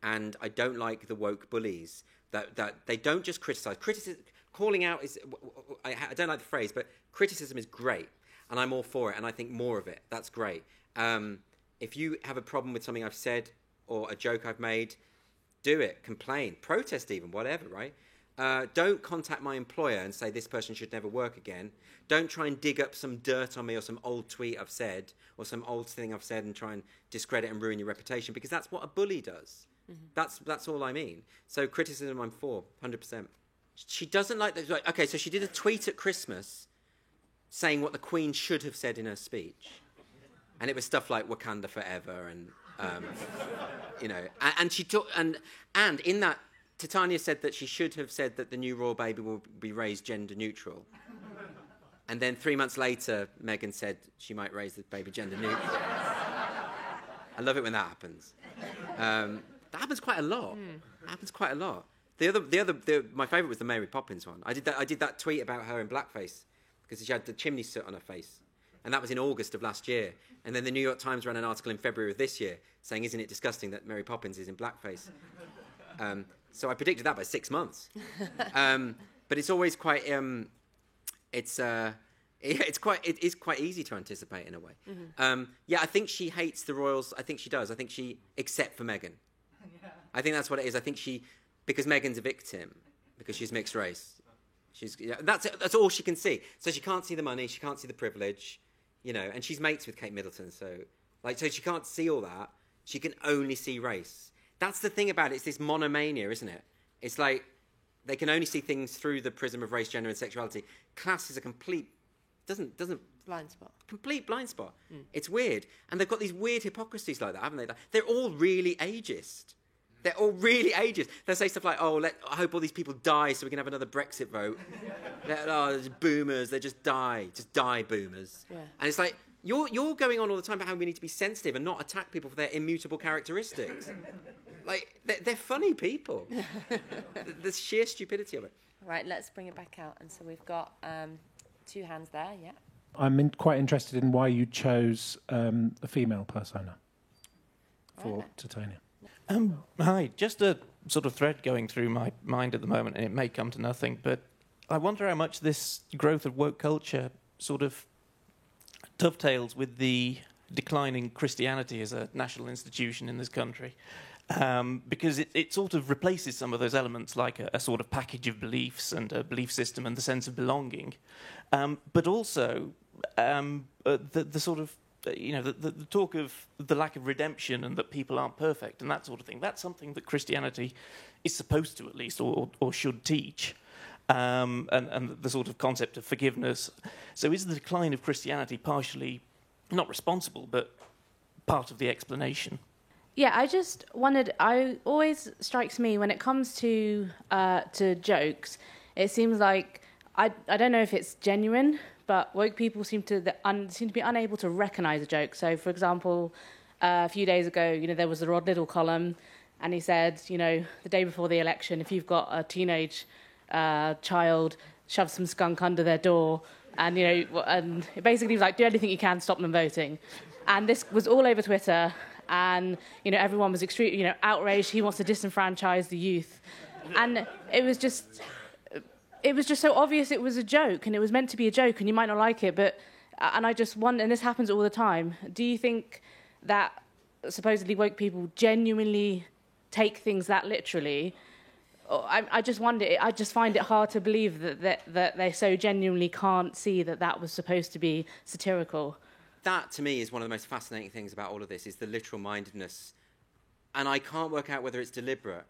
And I don't like the woke bullies. That they don't just criticise. Calling out is, I don't like the phrase, but criticism is great. And I'm all for it. And I think more of it. That's great. If you have a problem with something I've said, or a joke I've made, do it, complain, protest even, whatever, right? Don't contact my employer and say this person should never work again. Don't try and dig up some dirt on me or some old tweet I've said or some old thing I've said and try and discredit and ruin your reputation, because that's what a bully does. Mm-hmm. That's all I mean. So criticism I'm for, 100%. She doesn't like that. Okay, so she did a tweet at Christmas saying what the Queen should have said in her speech. And it was stuff like Wakanda forever and... and she took and in that, Titania said that she should have said that the new royal baby will be raised gender neutral, and then 3 months later, Meghan said she might raise the baby gender neutral. I love it when that happens. That happens quite a lot. That happens quite a lot. My favourite was the Mary Poppins one. I did that tweet about her in blackface because she had the chimney soot on her face. And that was in August of last year. And then the New York Times ran an article in February of this year saying, isn't it disgusting that Mary Poppins is in blackface? So I predicted that by 6 months. But it's always quite... it is quite easy to anticipate in a way. Mm-hmm. I think she hates the royals. I think she does. Except for Meghan. Yeah. I think that's what it is. Because Meghan's a victim, because she's mixed race. That's all she can see. So she can't see the money, she can't see the privilege, and she's mates with Kate Middleton, so she can't see all that. She can only see race. That's the thing about it. It's this monomania, isn't it? It's like they can only see things through the prism of race, gender, and sexuality. Class is a complete blind spot. Complete blind spot. It's weird, and they've got these weird hypocrisies like that, haven't they? They're all really ageist. They're all really ageist. They'll say stuff like, I hope all these people die so we can have another Brexit vote. There's boomers, they just die boomers. Yeah. And it's like, you're going on all the time about how we need to be sensitive and not attack people for their immutable characteristics. They're funny people. The sheer stupidity of it. Right, let's bring it back out. And so we've got 2 hands there, yeah. I'm quite interested in why you chose a female persona for Titania. Hi, just a sort of thread going through my mind at the moment, and it may come to nothing, but I wonder how much this growth of woke culture sort of dovetails with the declining Christianity as a national institution in this country, because it sort of replaces some of those elements like a sort of package of beliefs and a belief system and the sense of belonging, but also the sort of the talk of the lack of redemption and that people aren't perfect and that sort of thing. That's something that Christianity is supposed to, at least, or should teach. And the sort of concept of forgiveness. So is the decline of Christianity partially not responsible, but part of the explanation? Yeah, I just wondered. I always strikes me when it comes to jokes, it seems like I don't know if it's genuine, but woke people seem to be unable to recognise a joke. So, for example, a few days ago, there was the Rod Liddle column, and he said, the day before the election, if you've got a teenage child, shove some skunk under their door, and and it basically was like, do anything you can to stop them voting. And this was all over Twitter. And everyone was extremely outraged. He wants to disenfranchise the youth, and it was just so obvious it was a joke, and it was meant to be a joke, and you might not like it, but and I just wonder, and this happens all the time. Do you think that supposedly woke people genuinely take things that literally? I just wonder. I just find it hard to believe that they so genuinely can't see that was supposed to be satirical. That, to me, is one of the most fascinating things about all of this, is the literal mindedness. And I can't work out whether it's deliberate.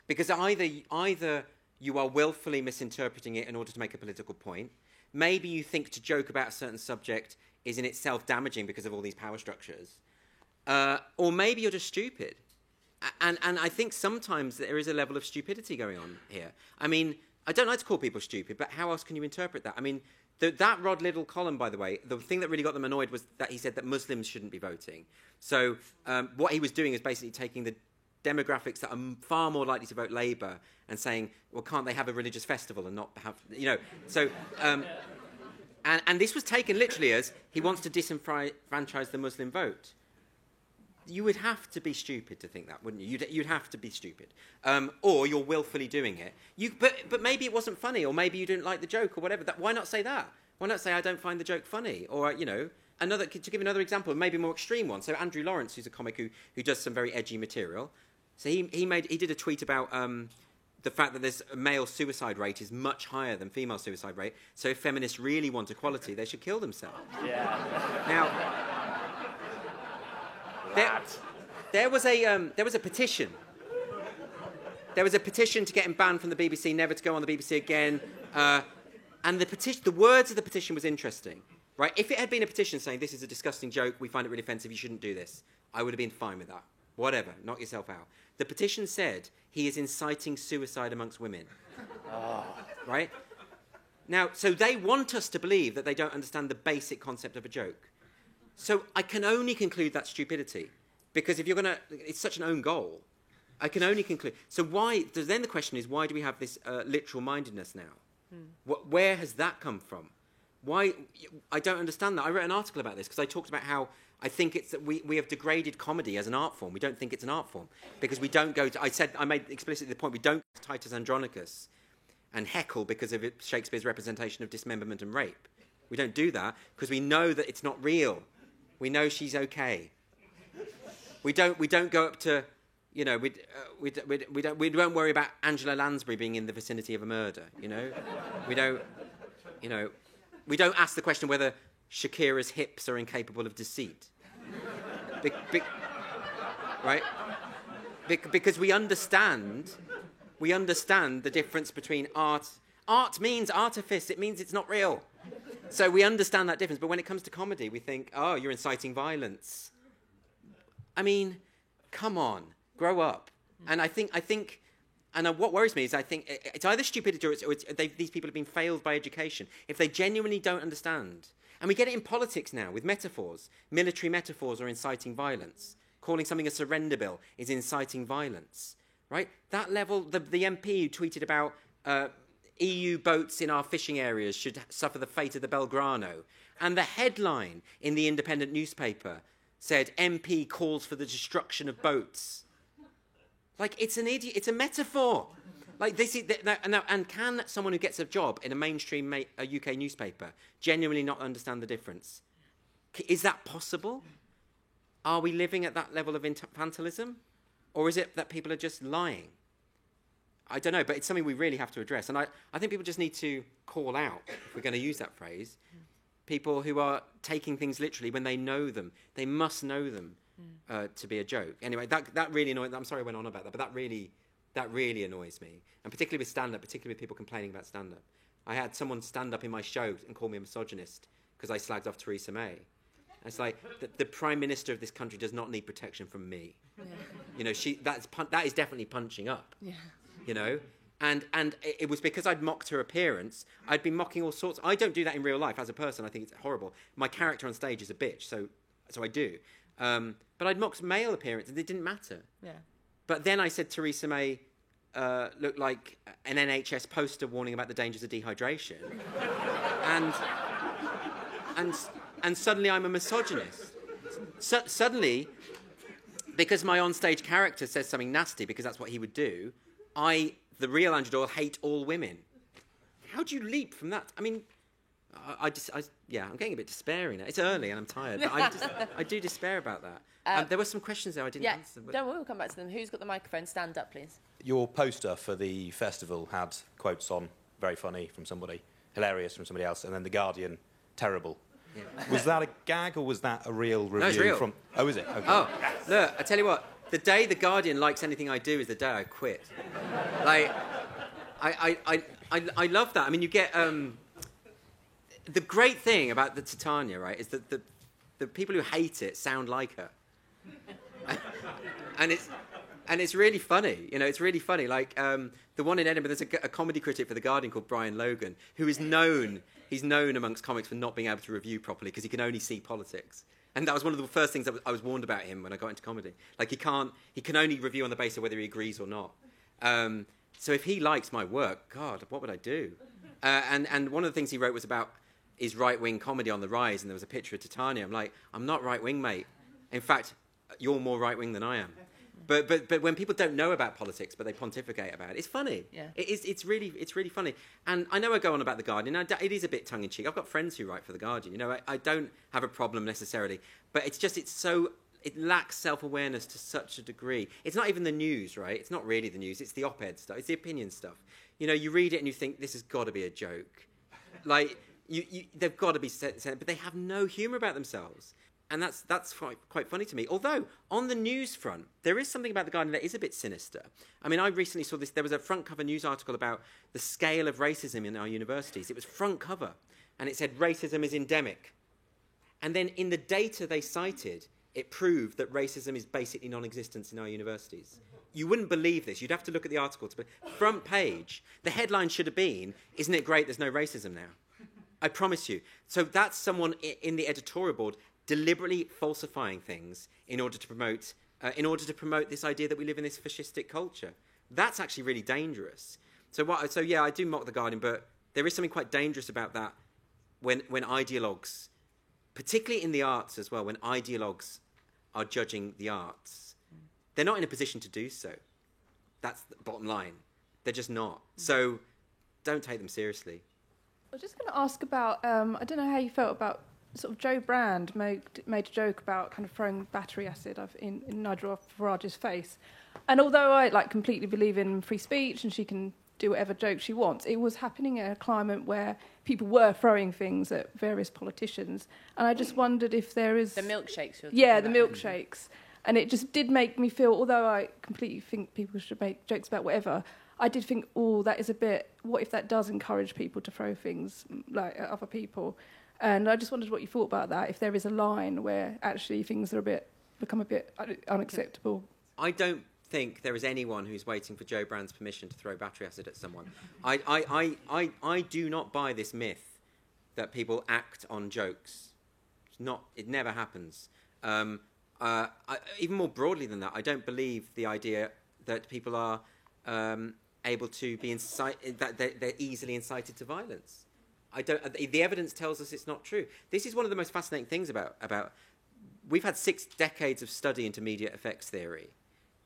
Because either you are willfully misinterpreting it in order to make a political point, maybe you think to joke about a certain subject is in itself damaging because of all these power structures, or maybe you're just stupid. And I think sometimes there is a level of stupidity going on here. I mean, I don't like to call people stupid, but how else can you interpret that? I mean, that Rod Liddle column, by the way, the thing that really got them annoyed was that he said that Muslims shouldn't be voting. So what he was doing is basically taking the demographics that are far more likely to vote Labour and saying, well, can't they have a religious festival and not have, So, and this was taken literally as he wants to disenfranchise the Muslim vote. You would have to be stupid to think that, wouldn't you? You'd have to be stupid. Or you're willfully doing it. But maybe it wasn't funny, or maybe you didn't like the joke, or whatever. Why not say that? Why not say, I don't find the joke funny? Or, to give another example, maybe a more extreme one. So Andrew Lawrence, who's a comic who does some very edgy material, so he did a tweet about the fact that this male suicide rate is much higher than female suicide rate. So if feminists really want equality, they should kill themselves. Yeah. Now... There was a petition. There was a petition to get him banned from the BBC, never to go on the BBC again. And the words of the petition was interesting, right? If it had been a petition saying this is a disgusting joke, we find it really offensive, you shouldn't do this, I would have been fine with that. Whatever, knock yourself out. The petition said he is inciting suicide amongst women. Right? Now, so they want us to believe that they don't understand the basic concept of a joke. So I can only conclude that's stupidity, because if you're going to, it's such an own goal. I can only conclude. So then the question is, why do we have this literal mindedness now? Where has that come from? Why? I don't understand that. I wrote an article about this because I talked about how I think it's that we have degraded comedy as an art form. We don't think it's an art form because we don't go to, I made explicitly the point, we don't go to Titus Andronicus and heckle because of Shakespeare's representation of dismemberment and rape. We don't do that because we know that it's not real. We know she's okay. We don't go up to, we don't worry about Angela Lansbury being in the vicinity of a murder. We don't ask the question whether Shakira's hips are incapable of deceit. Right? Because we understand the difference between art. Art means artifice. It means it's not real. So we understand that difference. But when it comes to comedy, we think, oh, you're inciting violence. I mean, come on, grow up. And I think, and what worries me is I think it's either stupidity or these people have been failed by education. If they genuinely don't understand, and we get it in politics now with metaphors, military metaphors are inciting violence. Calling something a surrender bill is inciting violence, right? That level, the MP who tweeted about EU boats in our fishing areas should suffer the fate of the Belgrano, and the headline in the Independent newspaper said MP calls for the destruction of boats. Like, it's an idiot. It's a metaphor. Like, this is and can someone who gets a job in a mainstream UK newspaper genuinely not understand the difference? Is that possible? Are we living at that level of infantilism, or is it that people are just lying? I don't know, but it's something we really have to address. And I think people just need to call out, if we're going to use that phrase, people who are taking things literally when they know them. They must know them to be a joke. Anyway, that really annoyed. I'm sorry I went on about that, but that really annoys me, and particularly with stand-up, particularly with people complaining about stand-up. I had someone stand up in my show and call me a misogynist because I slagged off Theresa May. And it's like the Prime Minister of this country does not need protection from me. Yeah. You know, that is definitely punching up. Yeah. You know, and it was because I'd mocked her appearance. I'd been mocking all sorts. I don't do that in real life as a person. I think it's horrible. My character on stage is a bitch, so I do. But I'd mocked male appearance, and it didn't matter. Yeah. But then I said Theresa May looked like an NHS poster warning about the dangers of dehydration, and suddenly I'm a misogynist. Suddenly, because my onstage character says something nasty, because that's what he would do, the real Andrew Doyle, hate all women. How do you leap from that? I mean, I'm getting a bit despairing now. It's early and I'm tired, but I do despair about that. There were some questions there I didn't answer. But... Don't worry, we'll come back to them. Who's got the microphone? Stand up, please. Your poster for the festival had quotes on, very funny from somebody, hilarious from somebody else, and then The Guardian, terrible. Yeah. Was that a gag or was that a real review? No, it's real. From? Oh, is it? Okay. Oh, look, I tell you what. The day The Guardian likes anything I do is the day I quit. Like, I love that. I mean, you get the great thing about the Titania, right, is that the people who hate it sound like her, and it's really funny. You know, it's really funny. Like the one in Edinburgh, there's a comedy critic for The Guardian called Brian Logan, who is known. He's known amongst comics for not being able to review properly because he can only see politics. And that was one of the first things that I was warned about him when I got into comedy. Like, he can only review on the basis of whether he agrees or not. So if he likes my work, God, what would I do? And one of the things he wrote was about is right-wing comedy on the rise, and there was a picture of Titania. I'm like, I'm not right-wing, mate. In fact, you're more right-wing than I am. But when people don't know about politics, but they pontificate about it, it's funny. Yeah. It's really funny. And I know I go on about The Guardian. It is a bit tongue-in-cheek. I've got friends who write for The Guardian. You know, I don't have a problem necessarily. But it lacks self-awareness to such a degree. It's not even the news, right? It's not really the news. It's the op-ed stuff. It's the opinion stuff. You know, you read it and you think, this has got to be a joke. Like, they've got to be said, but they have no humour about themselves. And that's quite funny to me. Although, on the news front, there is something about The Guardian that is a bit sinister. I mean, I recently saw this. There was a front cover news article about the scale of racism in our universities. It was front cover. And it said, racism is endemic. And then in the data they cited, it proved that racism is basically non-existent in our universities. You wouldn't believe this. You'd have to look at the article. But front page, the headline should have been, isn't it great there's no racism now? I promise you. So that's someone in the editorial board deliberately falsifying things in order to promote this idea that we live in this fascistic culture. That's actually really dangerous. So yeah, I do mock The Guardian, but there is something quite dangerous about that when ideologues, particularly in the arts as well, when ideologues are judging the arts, they're not in a position to do so. That's the bottom line. They're just not. So don't take them seriously. I was just going to ask about, I don't know how you felt about sort of Joe Brand made a joke about kind of throwing battery acid in Nigel Farage's face. And although I completely believe in free speech and she can do whatever joke she wants, it was happening in a climate where people were throwing things at various politicians. And I just wondered if there is... The milkshakes. Yeah, the milkshakes. And it just did make me feel, although I completely think people should make jokes about whatever, I did think, that is a bit... What if that does encourage people to throw things at other people? And I just wondered what you thought about that, if there is a line where actually things are become a bit unacceptable. I don't think there is anyone who's waiting for Joe Brand's permission to throw battery acid at someone. I do not buy this myth that people act on jokes. It never happens. Even more broadly than that, I don't believe the idea that people are able to be that they're easily incited to violence. The evidence tells us it's not true. This is one of the most fascinating things about. We've had 6 decades of study into media effects theory.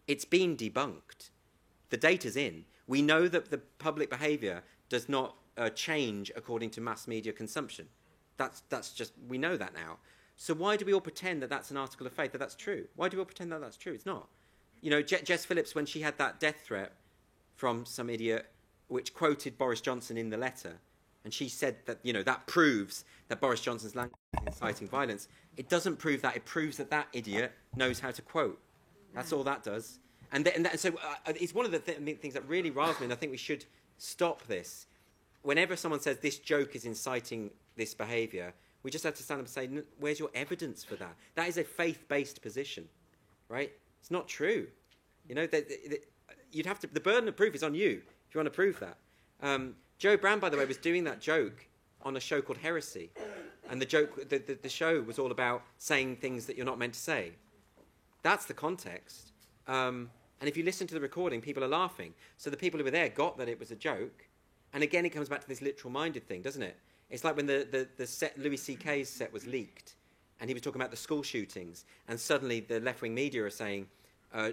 It's been debunked. The data's in. We know that the public behaviour does not change according to mass media consumption. That's just, we know that now. So why do we all pretend that that's an article of faith, that that's true? Why do we all pretend that that's true? It's not. You know, Jess Phillips, when she had that death threat from some idiot, which quoted Boris Johnson in the letter, and she said that, you know, that proves that Boris Johnson's language is inciting violence. It doesn't prove that. It proves that that idiot knows how to quote. That's all that does. And so it's one of the things that really riles me, and I think we should stop this. Whenever someone says this joke is inciting this behaviour, we just have to stand up and say, where's your evidence for that? That is a faith-based position, right? It's not true. You know, you'd have to. The burden of proof is on you if you want to prove that. Joe Brand, by the way, was doing that joke on a show called Heresy, and the show was all about saying things that you're not meant to say. That's the context. And if you listen to the recording, people are laughing. So the people who were there got that it was a joke. And again, it comes back to this literal-minded thing, doesn't it? It's like when the set, Louis C.K.'s set was leaked, and he was talking about the school shootings, and suddenly the left-wing media are saying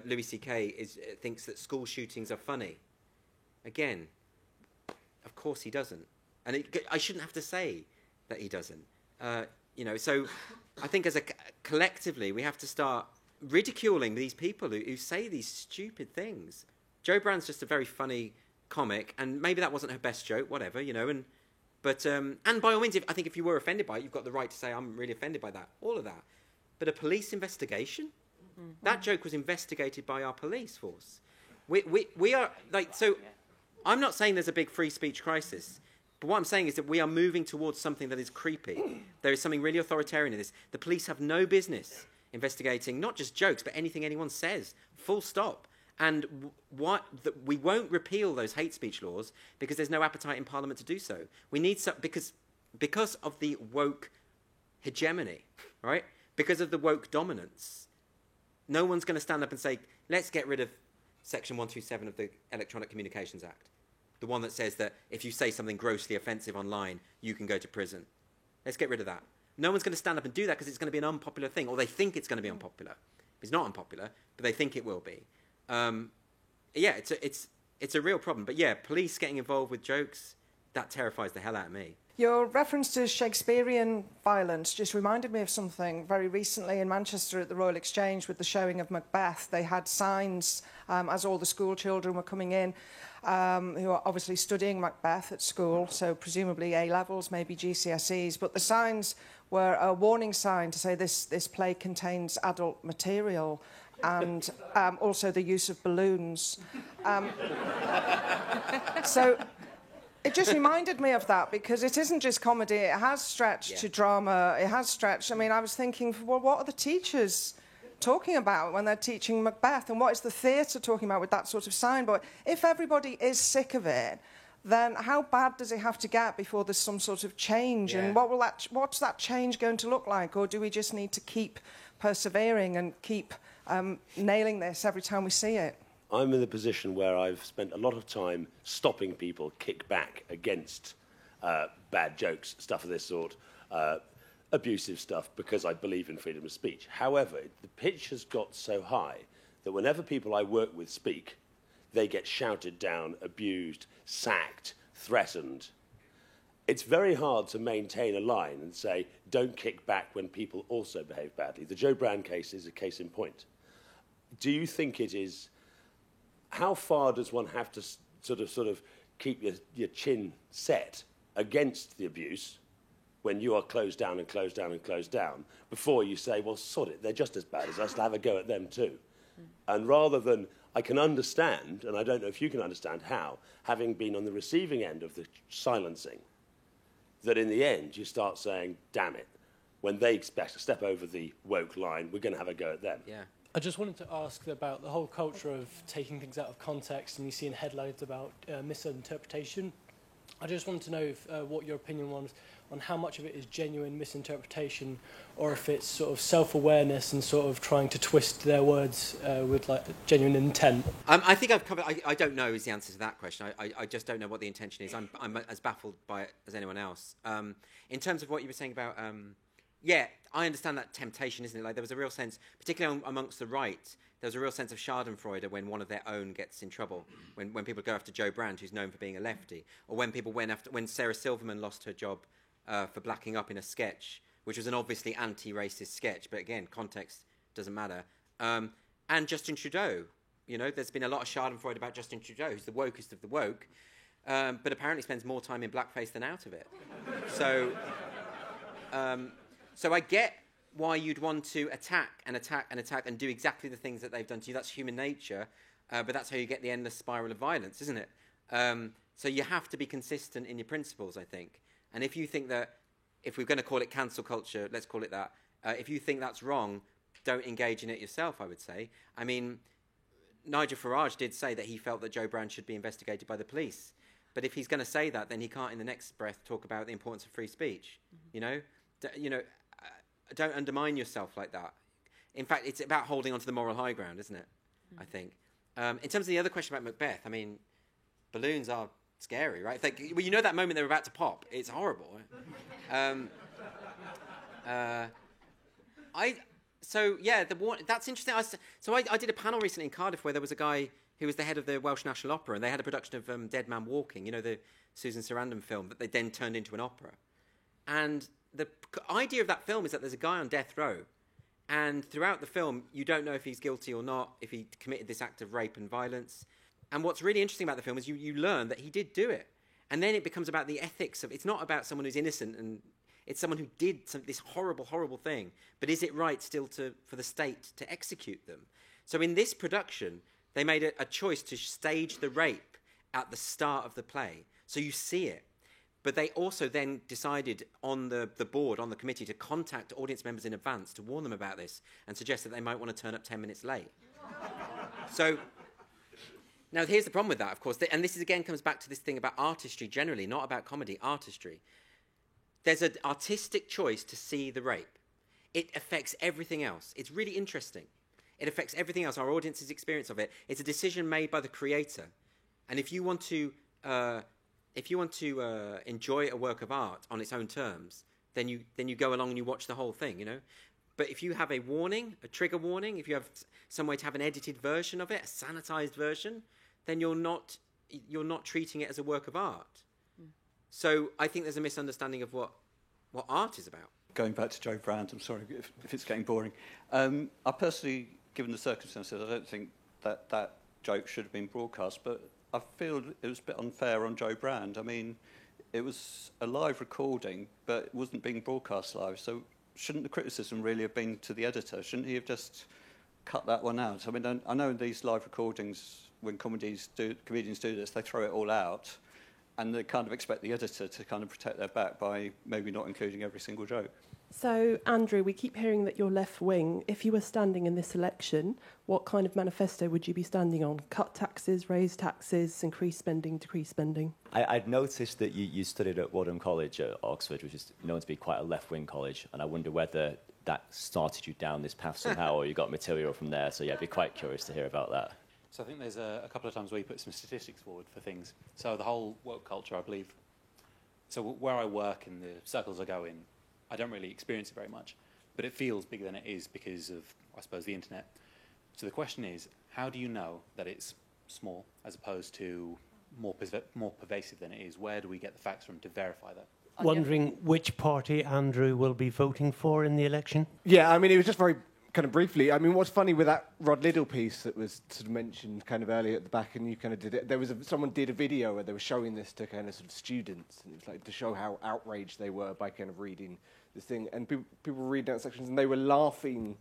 Louis C.K. thinks that school shootings are funny. Again, of course he doesn't. And I shouldn't have to say that he doesn't. You know, so I think collectively we have to start ridiculing these people who say these stupid things. Joe Brand's just a very funny comic, and maybe that wasn't her best joke, whatever, you know, and by all means, I think if you were offended by it, you've got the right to say, I'm really offended by that, all of that. But a police investigation? Mm-hmm. That joke was investigated by our police force. We are, like, so I'm not saying there's a big free speech crisis, but what I'm saying is that we are moving towards something that is creepy. There is something really authoritarian in this. The police have no business investigating not just jokes, but anything anyone says, full stop. And we won't repeal those hate speech laws because there's no appetite in Parliament to do so. We need because of the woke hegemony, right? Because of the woke dominance, no one's going to stand up and say, let's get rid of Section 127 of the Electronic Communications Act, the one that says that if you say something grossly offensive online, you can go to prison. Let's get rid of that. No one's going to stand up and do that because it's going to be an unpopular thing, or they think it's going to be unpopular. It's not unpopular, but they think it will be. Yeah, it's a real problem. But yeah, police getting involved with jokes, that terrifies the hell out of me. Your reference to Shakespearean violence just reminded me of something very recently in Manchester at the Royal Exchange with the showing of Macbeth. They had signs as all the school children were coming in, who are obviously studying Macbeth at school, so presumably A-levels, maybe GCSEs, but the signs were a warning sign to say this play contains adult material, and also the use of balloons. So it just reminded me of that, because it isn't just comedy, it has stretched to drama, it has stretched. I mean, I was thinking, well, what are the teachers talking about when they're teaching Macbeth, and what is the theatre talking about with that sort of sign? But if everybody is sick of it, then how bad does it have to get before there's some sort of change? And what's that change going to look like? Or do we just need to keep persevering and keep nailing this every time we see it? I'm in the position where I've spent a lot of time stopping people kick back against bad jokes, stuff of this sort, abusive stuff, because I believe in freedom of speech. However, the pitch has got so high that whenever people I work with speak, they get shouted down, abused, sacked, threatened. It's very hard to maintain a line and say, don't kick back when people also behave badly. The Joe Brand case is a case in point. Do you think it is... How far does one have to sort of keep your chin set against the abuse when you are closed down and closed down and closed down before you say, well, sod it, they're just as bad as us, have a go at them too? And rather than... I can understand, and I don't know if you can understand how, having been on the receiving end of the silencing, that in the end you start saying, damn it, when they step over the woke line, we're going to have a go at them. Yeah. I just wanted to ask about the whole culture of taking things out of context, and you see in headlines about misinterpretation. I just wanted to know what your opinion was on how much of it is genuine misinterpretation, or if it's sort of self-awareness and sort of trying to twist their words with like genuine intent. I think I've covered. I don't know is the answer to that question. I just don't know what the intention is. I'm as baffled by it as anyone else. In terms of what you were saying about, yeah, I understand that temptation, isn't it? Like there was a real sense, particularly amongst the right, there was a real sense of Schadenfreude when one of their own gets in trouble. When people go after Joe Brand, who's known for being a lefty, or when Sarah Silverman lost her job for blacking up in a sketch, which was an obviously anti-racist sketch, but again, context doesn't matter. And Justin Trudeau, you know, there's been a lot of Schadenfreude about Justin Trudeau, who's the wokest of the woke, but apparently spends more time in blackface than out of it. So I get why you'd want to attack and do exactly the things that they've done to you. That's human nature, but that's how you get the endless spiral of violence, isn't it? So you have to be consistent in your principles, I think. And if you think that, if we're going to call it cancel culture, let's call it that. If you think that's wrong, don't engage in it yourself, I would say. I mean, Nigel Farage did say that he felt that Joe Brand should be investigated by the police. But if he's going to say that, then he can't in the next breath talk about the importance of free speech. Don't undermine yourself like that. In fact, it's about holding on to the moral high ground, isn't it? I think. In terms of the other question about Macbeth, I mean, balloons are scary, right? Well, you know that moment they're about to pop. It's horrible. That's interesting. I did a panel recently in Cardiff where there was a guy who was the head of the Welsh National Opera, and they had a production of Dead Man Walking, the Susan Sarandon film that they then turned into an opera. And the idea of that film is that there's a guy on death row, and throughout the film, you don't know if he's guilty or not, if he committed this act of rape and violence. And what's really interesting about the film is you learn that he did do it. And then it becomes about the ethics of, it's not about someone who's innocent, and it's someone who did this horrible, horrible thing. But is it right still for the state to execute them? So in this production, they made a choice to stage the rape at the start of the play. So you see it. But they also then decided on the board, on the committee, to contact audience members in advance to warn them about this and suggest that they might want to turn up 10 minutes late. So now here's the problem with that, of course. And this again comes back to this thing about artistry generally, not about comedy, artistry. There's an artistic choice to see the rape. It affects everything else. It's really interesting. It affects everything else, our audience's experience of it. It's a decision made by the creator. And if you want to enjoy a work of art on its own terms, then you go along and you watch the whole thing, But if you have a warning, a trigger warning, if you have some way to have an edited version of it, a sanitized version, then you're not treating it as a work of art. So I think there's a misunderstanding of what art is about. Going back to Joe Brand, I'm sorry if it's getting boring. I personally, given the circumstances, I don't think that joke should have been broadcast, but I feel it was a bit unfair on Joe Brand. I mean, it was a live recording, but it wasn't being broadcast live, so shouldn't the criticism really have been to the editor? Shouldn't he have just cut that one out? I mean, I know in these live recordings, when comedians do this, they throw it all out, and they kind of expect the editor to kind of protect their back by maybe not including every single joke. So, Andrew, we keep hearing that you're left wing. If you were standing in this election, what kind of manifesto would you be standing on? Cut taxes, raise taxes, increase spending, decrease spending? I'd noticed that you studied at Wadham College at Oxford, which is known to be quite a left-wing college, and I wonder whether that started you down this path somehow, or you got material from there. So, yeah, I'd be quite curious to hear about that. So I think there's a couple of times where you put some statistics forward for things. So the whole woke culture, I believe. So where I work and the circles I go in, I don't really experience it very much, but it feels bigger than it is because of, I suppose, the internet. So the question is, how do you know that it's small as opposed to more pervasive than it is? Where do we get the facts from to verify that? Wondering which party Andrew will be voting for in the election? Yeah, I mean, it was just very kind of briefly. I mean, what's funny with that Rod Liddell piece that was sort of mentioned kind of earlier at the back, and you kind of did it. There was someone did a video where they were showing this to kind of sort of students, and it was like to show how outraged they were by kind of reading this thing, and people were reading out sections, and they were laughing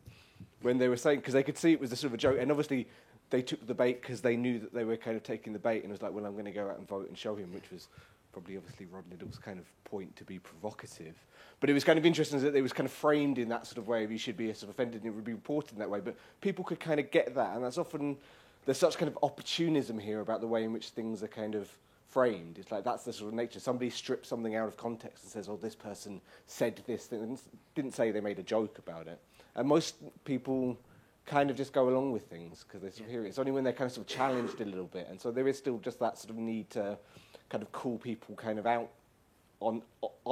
when they were saying, because they could see it was a sort of a joke, and obviously they took the bait because they knew that they were kind of taking the bait, and it was like, well, I'm going to go out and vote and show him, which was probably obviously Rod Liddell's kind of point to be provocative. But it was kind of interesting that it was kind of framed in that sort of way of you should be sort of offended and it would be reported in that way. But people could kind of get that, and that's often, there's such kind of opportunism here about the way in which things are kind of framed. It's like that's the sort of nature. Somebody strips something out of context and says, oh, this person said this thing, and didn't say they made a joke about it. And most people kind of just go along with things because they sort of hear it. It's only when they're kind of sort of challenged a little bit. And so there is still just that sort of need to kind of call people kind of out on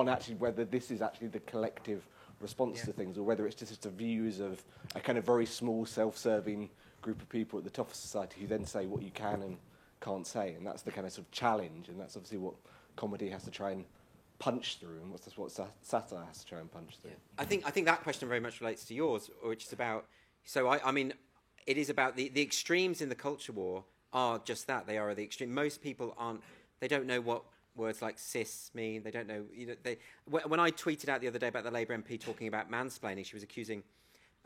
actually whether this is actually the collective response to things or whether it's just the views of a kind of very small self-serving group of people at the top of society who then say what you can and can't say. And that's the kind of sort of challenge, and that's obviously what comedy has to try and punch through, and that's what satire has to try and punch through. I think that question very much relates to yours, which is about, so I mean, it is about the extremes in the culture war are just that. They are the extreme. Most people They don't know what words like cis mean. They don't know. When I tweeted out the other day about the Labour MP talking about mansplaining, she was accusing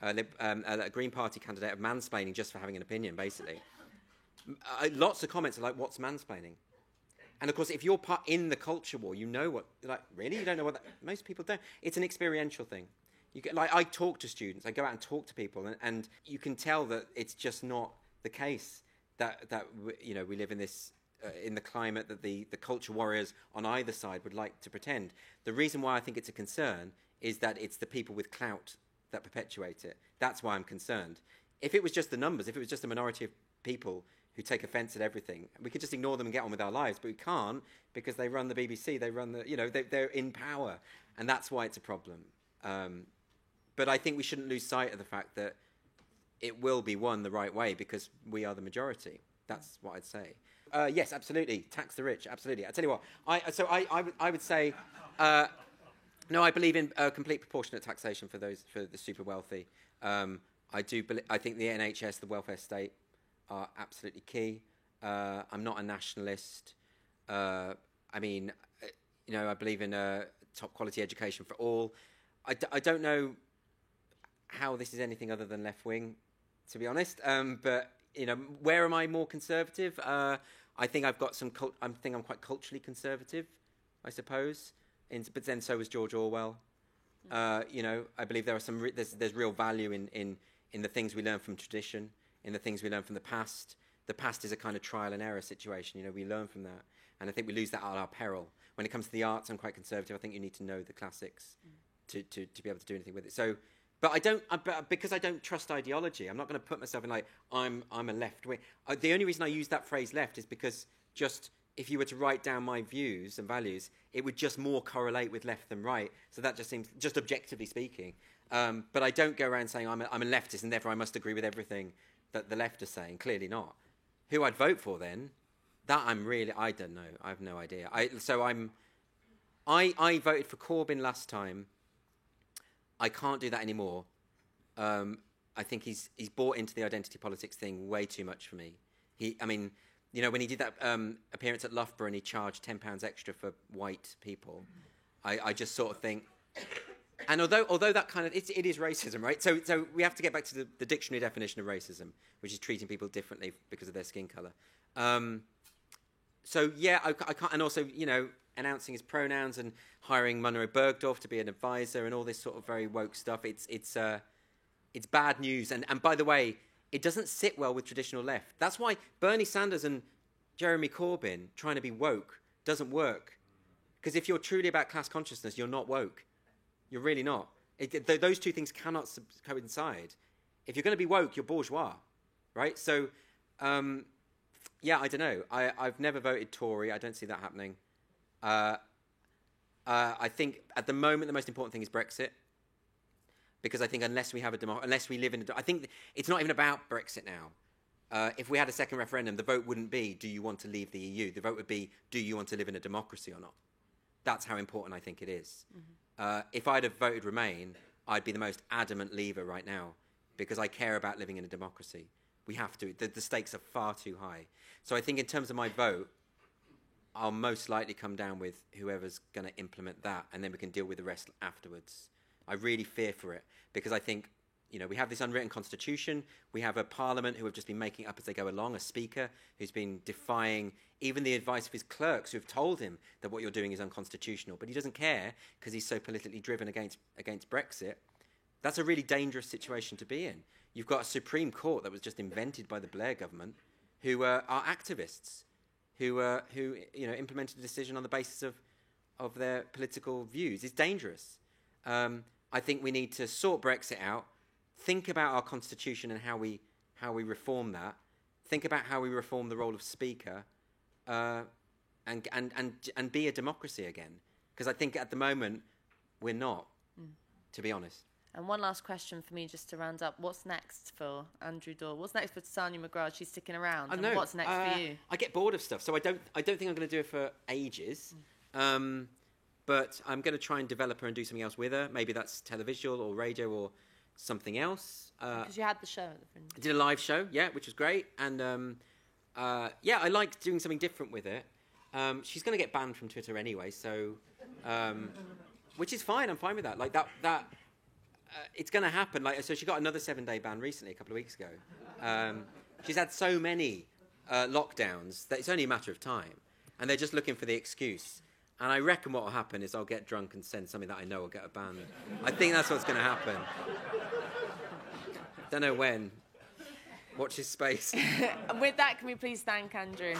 a Green Party candidate of mansplaining just for having an opinion, basically. Lots of comments are like, "What's mansplaining?" And of course, if you're part in the culture war, you know what. Like, really, you don't know what that. Most people don't. It's an experiential thing. I talk to students. I go out and talk to people, and you can tell that it's just not the case that we live in this. In the climate that the culture warriors on either side would like to pretend. The reason why I think it's a concern is that it's the people with clout that perpetuate it. That's why I'm concerned. If it was just the numbers, if it was just a minority of people who take offence at everything, we could just ignore them and get on with our lives, but we can't because they run the BBC, they run they're in power, and that's why it's a problem. But I think we shouldn't lose sight of the fact that it will be won the right way because we are the majority. That's what I'd say. Yes, absolutely. Tax the rich, absolutely. I tell you what, I would say, no, I believe in complete proportionate taxation for the super wealthy. I think the NHS, the welfare state, are absolutely key. I'm not a nationalist. I believe in top quality education for all. I don't know how this is anything other than left wing, to be honest. But where am I more conservative? I think I've got some. I'm quite culturally conservative, I suppose. But then so was George Orwell. I believe there are some. There's real value in the things we learn from tradition, in the things we learn from the past. The past is a kind of trial and error situation. We learn from that, and I think we lose that at our peril. When it comes to the arts, I'm quite conservative. I think you need to know the classics to be able to do anything with it. So. But because I don't trust ideology, I'm not going to put myself in I'm a left wing. The only reason I use that phrase left is because just if you were to write down my views and values, it would just more correlate with left than right. So that just seems, just objectively speaking. But I don't go around saying I'm a leftist and therefore I must agree with everything that the left are saying. Clearly not. Who I'd vote for then? That I don't know. I have no idea. I voted for Corbyn last time. I can't do that anymore. I think he's bought into the identity politics thing way too much for me. When he did that appearance at Loughborough and he charged £10 extra for white people, I just sort of think. And although that kind of it is racism, right? So we have to get back to the dictionary definition of racism, which is treating people differently because of their skin colour. I can't, and also announcing his pronouns and hiring Munro Bergdorf to be an advisor and all this sort of very woke stuff. It's bad news. And by the way, it doesn't sit well with traditional left. That's why Bernie Sanders and Jeremy Corbyn trying to be woke doesn't work. Because if you're truly about class consciousness, you're not woke. You're really not. Those two things cannot coincide. If you're going to be woke, you're bourgeois, right? So, I don't know. I've never voted Tory. I don't see that happening. I think at the moment the most important thing is Brexit, because I think unless we have unless we live in I think it's not even about Brexit now. If we had a second referendum, the vote wouldn't be, do you want to leave the EU? The vote would be, do you want to live in a democracy or not? That's how important I think it is. Mm-hmm. If I'd have voted Remain, I'd be the most adamant leaver right now, because I care about living in a democracy. We have to. The stakes are far too high. So I think in terms of my vote, I'll most likely come down with whoever's going to implement that, and then we can deal with the rest afterwards. I really fear for it, because I think, we have this unwritten constitution. We have a parliament who have just been making up as they go along, a speaker who's been defying even the advice of his clerks who have told him that what you're doing is unconstitutional. But he doesn't care because he's so politically driven against Brexit. That's a really dangerous situation to be in. You've got a Supreme Court that was just invented by the Blair government who are activists, who implemented a decision on the basis of their political views. It's dangerous. I think we need to sort Brexit out, think about our constitution and how we reform that, think about how we reform the role of speaker, and be a democracy again. Because I think at the moment we're not, to be honest. And one last question for me, just to round up. What's next for Andrew Dawe? What's next for Tanya McGrath? She's sticking around. And what's next for you? I get bored of stuff, so I don't think I'm going to do it for ages. But I'm going to try and develop her and do something else with her. Maybe that's televisual or radio or something else. Because you had the show at the Fringe. I did a live show, which was great. And I like doing something different with it. She's going to get banned from Twitter anyway, so which is fine. I'm fine with that. Like that. It's going to happen. Like, so she got another 7-day ban recently, a couple of weeks ago. She's had so many lockdowns that it's only a matter of time, and they're just looking for the excuse. And I reckon what will happen is I'll get drunk and send something that I know will get a ban. I think that's what's going to happen. Don't know when. Watch his space. And with that, can we please thank Andrew?